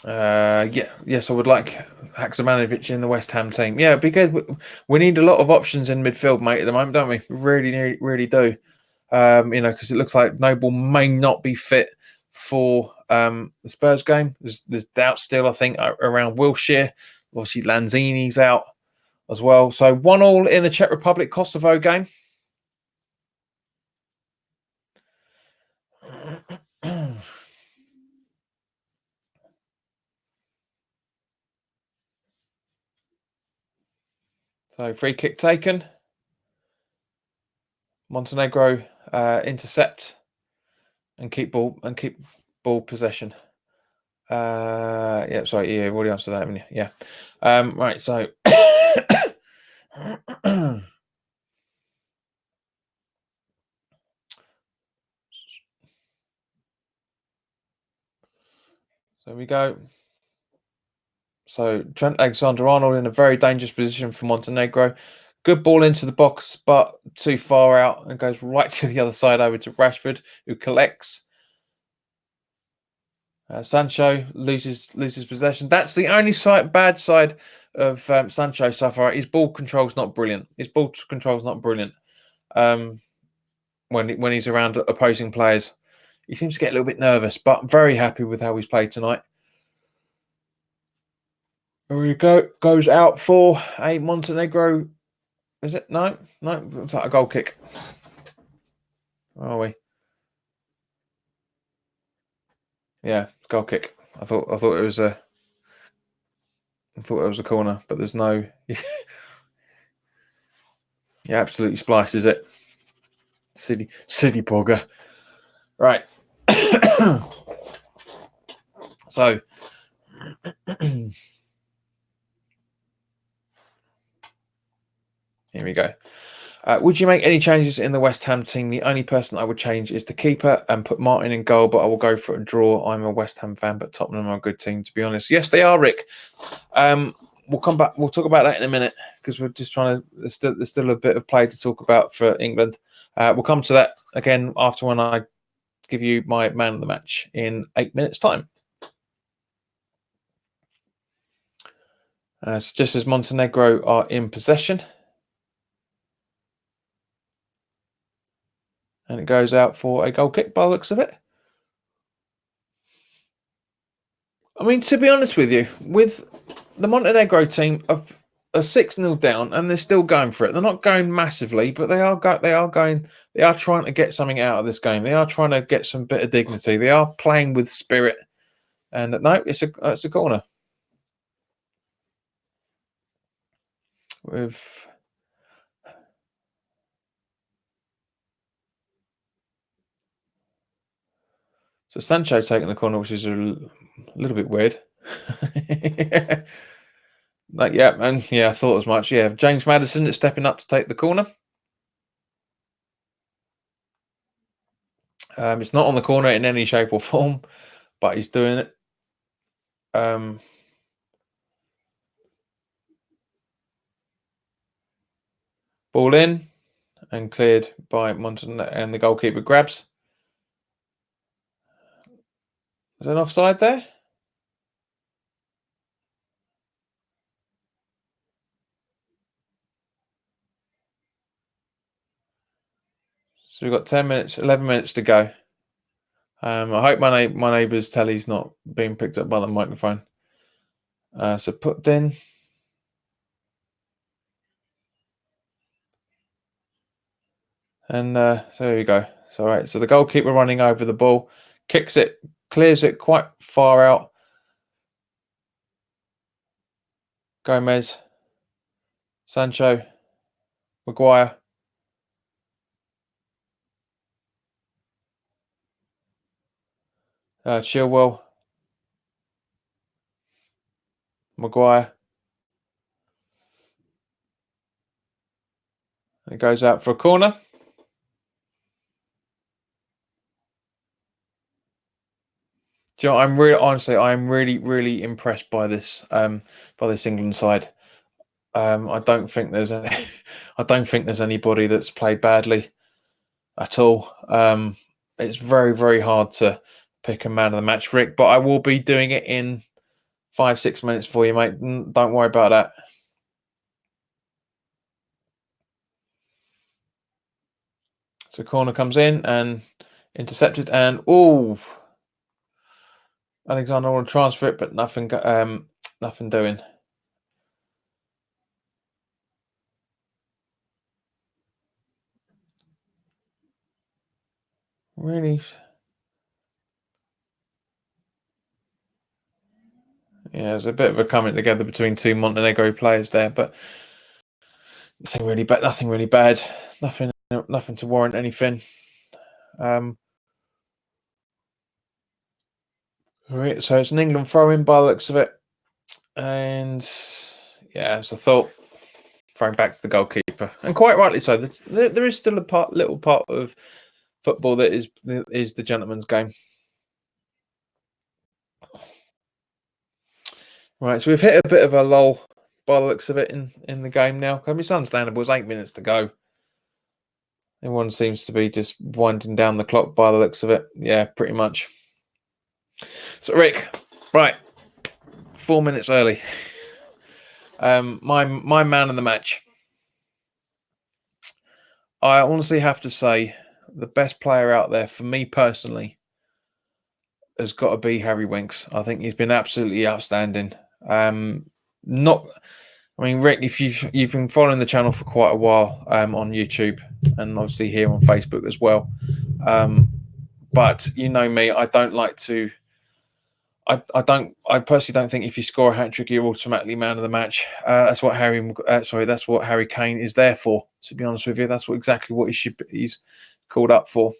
Yes, I would like Haksabanovic in the West Ham team. Yeah, because we need a lot of options in midfield, mate, at the moment, don't we? We really do. Because it looks like Noble may not be fit for the Spurs game. There's doubt still, I think, around Wilshere. Obviously, Lanzini's out as well. So 1-1 in the Czech Republic Kosovo game. So free kick taken. Montenegro intercept and keep ball possession. Yeah, sorry, yeah, I've already answered that, haven't you? Yeah. Right, so there we go. So Trent Alexander-Arnold in a very dangerous position for Montenegro. Good ball into the box, but too far out and goes right to the other side over to Rashford, who collects. Sancho loses possession. That's the only bad side of Sancho so far. His ball control's not brilliant. When he's around opposing players. He seems to get a little bit nervous, but very happy with how he's played tonight. There we go. Goes out for a Montenegro. Is it? No. It's like a goal kick. Where are we? Yeah, goal kick. I thought it was a. I thought it was a corner, but there's no. Yeah, absolutely splices it. City bogger. Right. So. Here we go. Would you make any changes in the West Ham team? The only person I would change is the keeper and put Martin in goal, but I will go for a draw. I'm a West Ham fan, but Tottenham are a good team, to be honest. Yes, they are, Rick. We'll come back. We'll talk about that in a minute because we're just trying to. There's still a bit of play to talk about for England. We'll come to that again after when I give you my man of the match in 8 minutes' time. It's just as Montenegro are in possession. And it goes out for a goal kick by the looks of it. I mean, to be honest with you, with the Montenegro team are 6-0 down and they're still going for it. They're not going massively, but they are going. They are trying to get something out of this game. They are trying to get some bit of dignity. They are playing with spirit. And no, it's a corner. With so Sancho taking the corner, which is a little bit weird. Like, yeah, and yeah, I thought as much. Yeah, James Maddison is stepping up to take the corner. It's not on the corner in any shape or form, but he's doing it. Ball in and cleared by Montenegro, and the goalkeeper grabs. Is there an offside there? So we've got 10 minutes, 11 minutes to go. I hope my neighbour's telly's not being picked up by the microphone. So put in. And so there we go. So right, so the goalkeeper running over the ball, kicks it, clears it quite far out. Gomez, Sancho, Maguire. Chilwell, Maguire. It goes out for a corner. Do you know, I'm really impressed by this England side. I don't think there's any, I don't think there's anybody that's played badly at all. It's very hard to pick a man of the match, Rick, but I will be doing it in 5-6 minutes for you, mate. Don't worry about that. So corner comes in and intercepted, and Alexander want to transfer it, but nothing doing. Really? Yeah, there's a bit of a coming together between two Montenegro players there, but nothing really bad. Nothing to warrant anything. Right, so it's an England throw-in by the looks of it, and yeah, as I thought, throwing back to the goalkeeper, and quite rightly so. There is still a little part of football that is the gentleman's game. Right, so we've hit a bit of a lull by the looks of it in the game now. I mean, it's understandable. It's 8 minutes to go. Everyone seems to be just winding down the clock by the looks of it. Yeah, pretty much. So, Rick, right, 4 minutes early. My man of the match. I honestly have to say, the best player out there for me personally has got to be Harry Winks. I think he's been absolutely outstanding. Not, I mean, Rick, if you've been following the channel for quite a while on YouTube and obviously here on Facebook as well, but you know me, I don't like to. I personally don't think if you score a hat trick, you're automatically man of the match. That's what that's what Harry Kane is there for. To be honest with you, that's exactly what he's called up for.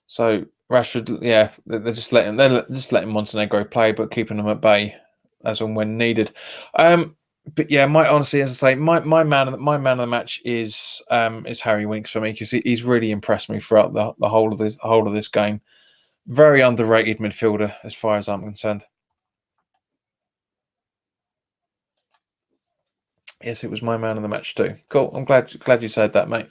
So Rashford, yeah, they're just letting Montenegro play, but keeping them at bay as and when needed. But yeah, honestly, as I say, my man of the match is Harry Winks for me, because he's really impressed me throughout the whole of this game. Very underrated midfielder, as far as I'm concerned. Yes, it was my man of the match too. Cool. I'm glad you said that, mate.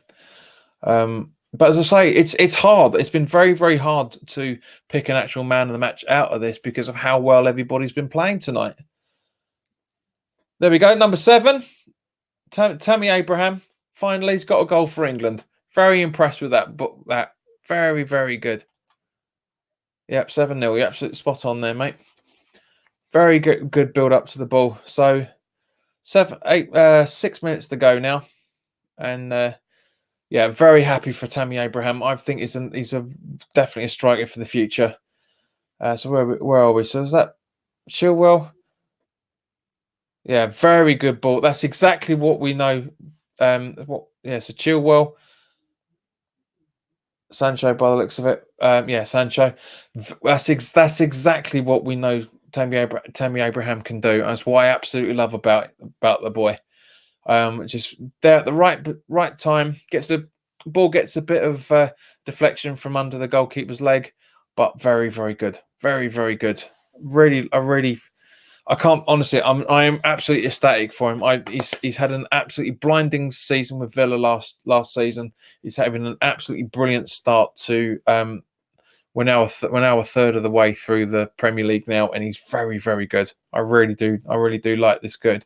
But as I say, it's hard. It's been very hard to pick an actual man of the match out of this because of how well everybody's been playing tonight. There we go. Number 7, Tammy Abraham. Finally, he's got a goal for England. Very impressed with that. But that very good. Yep, 7-0. You're absolutely spot on there, mate. Very good build up to the ball. So 6 minutes to go now, and yeah, very happy for Tammy Abraham. I think he's definitely a striker for the future. So where are we? So is that Chilwell? Yeah, very good ball. That's exactly what we know. So Chilwell, Sancho, by the looks of it. Yeah, Sancho. That's exactly what we know Tammy Abraham can do. That's what I absolutely love about the boy. Just there at the right time, gets a bit of deflection from under the goalkeeper's leg, but very good, very good. I can't honestly. I am absolutely ecstatic for him. He's had an absolutely blinding season with Villa last season. He's having an absolutely brilliant start to we're now a third of the way through the Premier League now, and he's very, very good. I really do like this good.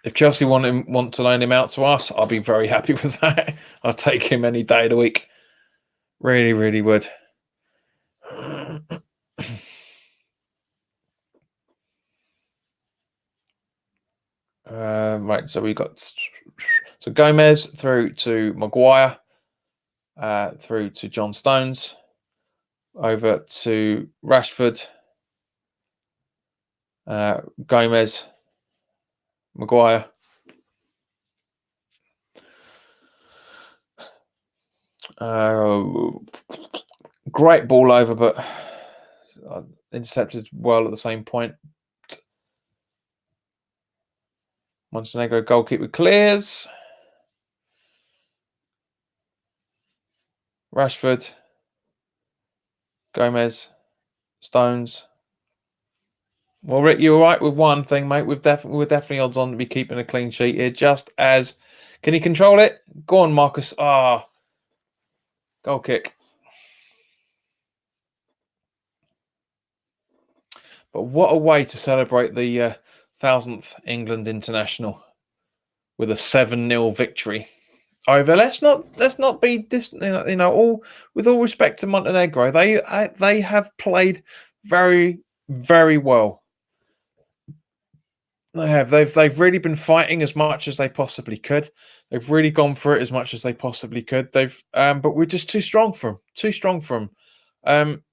If Chelsea want to loan him out to us, I'll be very happy with that. I'll take him any day of the week. Really, really would. Right, so we got Gomez through to Maguire, through to John Stones, over to Rashford, Gomez, Maguire. Great ball over, but intercepted well at the same point. Montenegro goalkeeper clears. Rashford, Gomez, Stones. Well, Rick, you're right with one thing, mate. We're definitely odds on to be keeping a clean sheet here. Just as, can he control it? Go on, Marcus. Goal kick. But what a way to celebrate the 1000th England international with a 7-0 victory over. Let's not be all with all respect to Montenegro. They have played very, very well. They have. They've really been fighting as much as they possibly could. They've really gone for it as much as they possibly could. But we're just too strong for them. Too strong for them.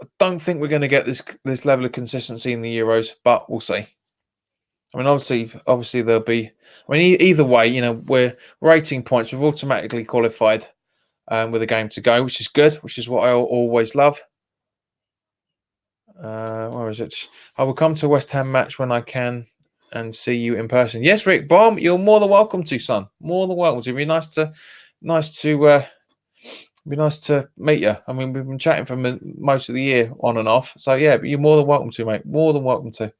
I don't think we're going to get this level of consistency in the Euros, but we'll see. I mean, obviously there'll be. I mean, either way, we're 18 points. We've automatically qualified with a game to go, which is good. Which is what I always love. Where is it? I will come to West Ham match when I can and see you in person. Yes, Rick Bomb, you're more than welcome to, son. More than welcome to. It'd be nice to meet you. I mean, we've been chatting for most of the year on and off. So yeah, but you're more than welcome to, mate. More than welcome to.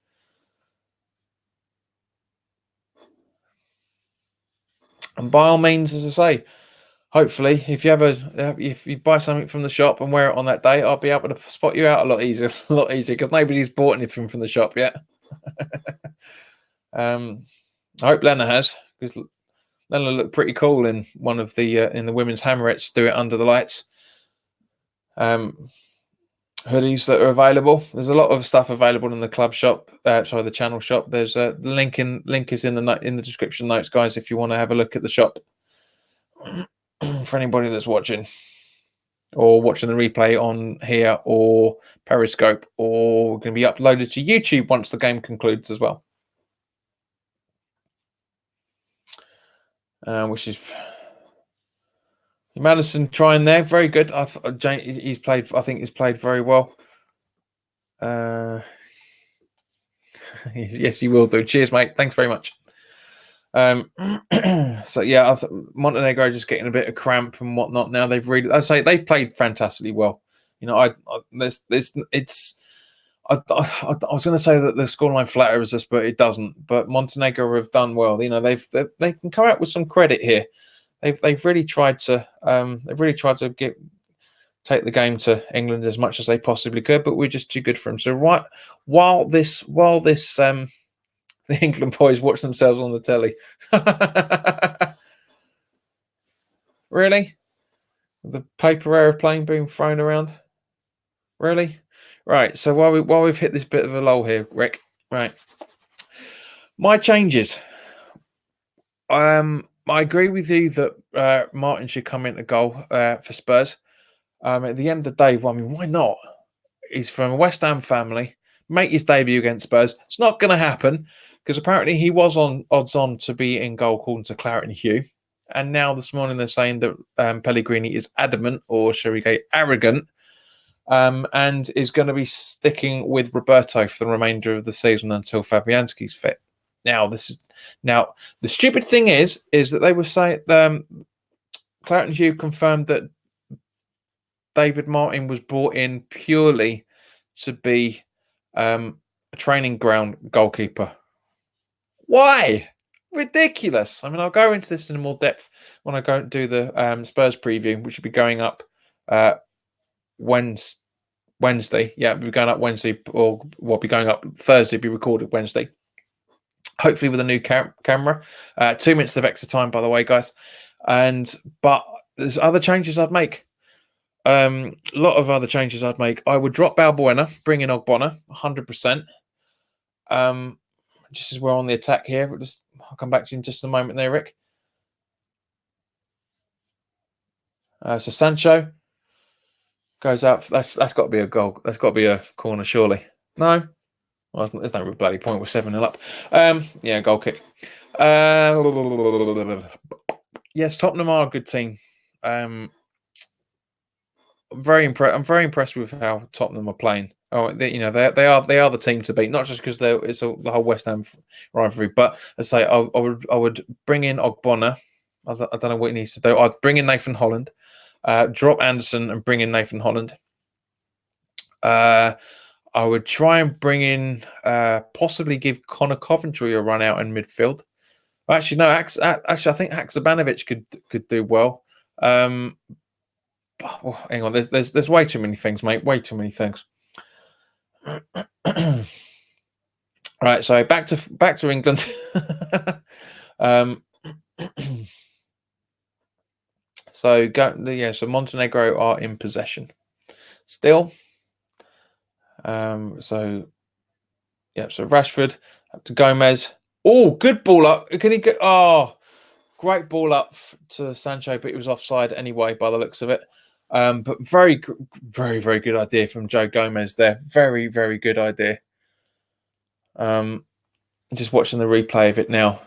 And by all means, as I say, hopefully, if you buy something from the shop and wear it on that day, I'll be able to spot you out a lot easier, because nobody's bought anything from the shop yet. I hope Lena has, because Lena looked pretty cool in one of the in the women's Hammerettes. Do it under the lights. Hoodies that are available. There's a lot of stuff available in the club shop. The channel shop. There's the link is in the description notes, guys. If you want to have a look at the shop, for anybody that's watching or watching the replay on here or Periscope, or going to be uploaded to YouTube once the game concludes as well. Which is Madison trying there, very good. I think he's played very well. Yes, he will do. Cheers, mate. Thanks very much. So yeah, Montenegro just getting a bit of cramp and whatnot. Now they've played fantastically well. I was going to say that the scoreline flatters us, but it doesn't. But Montenegro have done well. They can come out with some credit here. They've really tried to take the game to England as much as they possibly could, but we're just too good for them. So while the England boys watch themselves on the telly, really, the paper airplane being thrown around, really, right? So while we've hit this bit of a lull here, Rick, right? My changes. I agree with you that Martin should come into goal for Spurs. At the end of the day, I mean, why not? He's from a West Ham family. Make his debut against Spurs. It's not going to happen because apparently he was on odds on to be in goal according to WHU. And now this morning they're saying that Pellegrini is adamant, or shall we say arrogant, and is going to be sticking with Roberto for the remainder of the season until Fabianski's fit. Now the stupid thing is that they were saying WHU confirmed that David Martin was brought in purely to be a training ground goalkeeper. Why? ridiculous. I mean, I'll go into this in more depth when I go and do the Spurs preview, which will be going up Wednesday. Yeah, we'll be going up Wednesday, or we'll be going up Thursday, be recorded Wednesday. Hopefully with a new camera. 2 minutes of extra time, by the way, guys. But there's other changes I'd make. A lot of other changes I'd make. I would drop Balbuena, bring in Ogbonna, 100%. Just as we're on the attack here, I'll come back to you in just a moment there, Rick. So Sancho goes out. That's got to be a goal. That's got to be a corner, surely. No, well, there's no bloody point. We're 7-0 up. Yeah, goal kick. Yes, Tottenham are a good team. I'm very impressed with how Tottenham are playing. Oh, they are the team to beat. Not just because it's the whole West Ham rivalry, but I say I would bring in Ogbonna. I don't know what he needs to do. I'd bring in Nathan Holland, drop Anderson and bring in Nathan Holland. I would try and bring in, possibly give Connor Coventry a run out in midfield. Actually, no. Actually, I think Haksabanovic could do well. Oh, hang on. There's way too many things, mate. Way too many things. Right. So back to England. So Montenegro are in possession still. So Rashford up to Gomez. Oh, good ball up. Can he get? Oh, great ball up to Sancho, but he was offside anyway by the looks of it. But very, very, very good idea from Joe Gomez there. Very, very good idea. Just watching the replay of it now.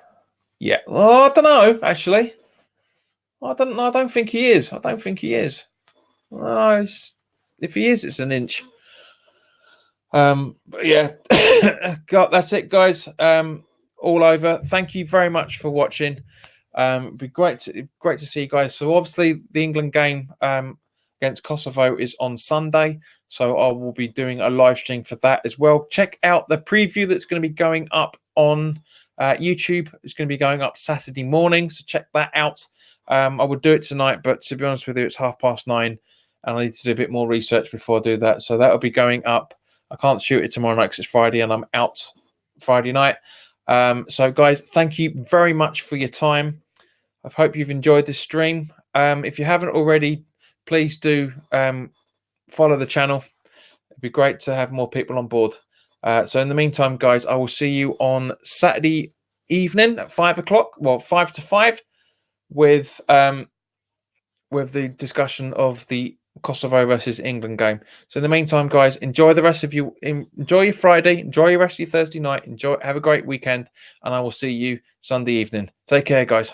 Yeah. Oh, I don't know. Actually, I don't think he is. I don't think he is. Oh, if he is, it's an inch. But yeah, God, that's it, guys. All over. Thank you very much for watching. It'd be great to see you guys. So obviously the England game against Kosovo is on Sunday, so I will be doing a live stream for that as well. Check out the preview that's going to be going up on YouTube. It's going to be going up Saturday morning, so check that out. I would do it tonight, but to be honest with you, it's 9:30, and I need to do a bit more research before I do that. So that'll be going up. I can't shoot it tomorrow night because it's Friday and I'm out Friday night. So guys, thank you very much for your time. I hope you've enjoyed this stream. If you haven't already, please do follow the channel. It'd be great to have more people on board. So in the meantime, guys, I will see you on Saturday evening at 5 o'clock. Well, 5 to 5 with the discussion of the Kosovo versus England game. So in the meantime, guys, enjoy the rest of you. Enjoy your Friday. Enjoy your rest of your Thursday night. Have a great weekend, and I will see you Sunday evening. Take care, guys.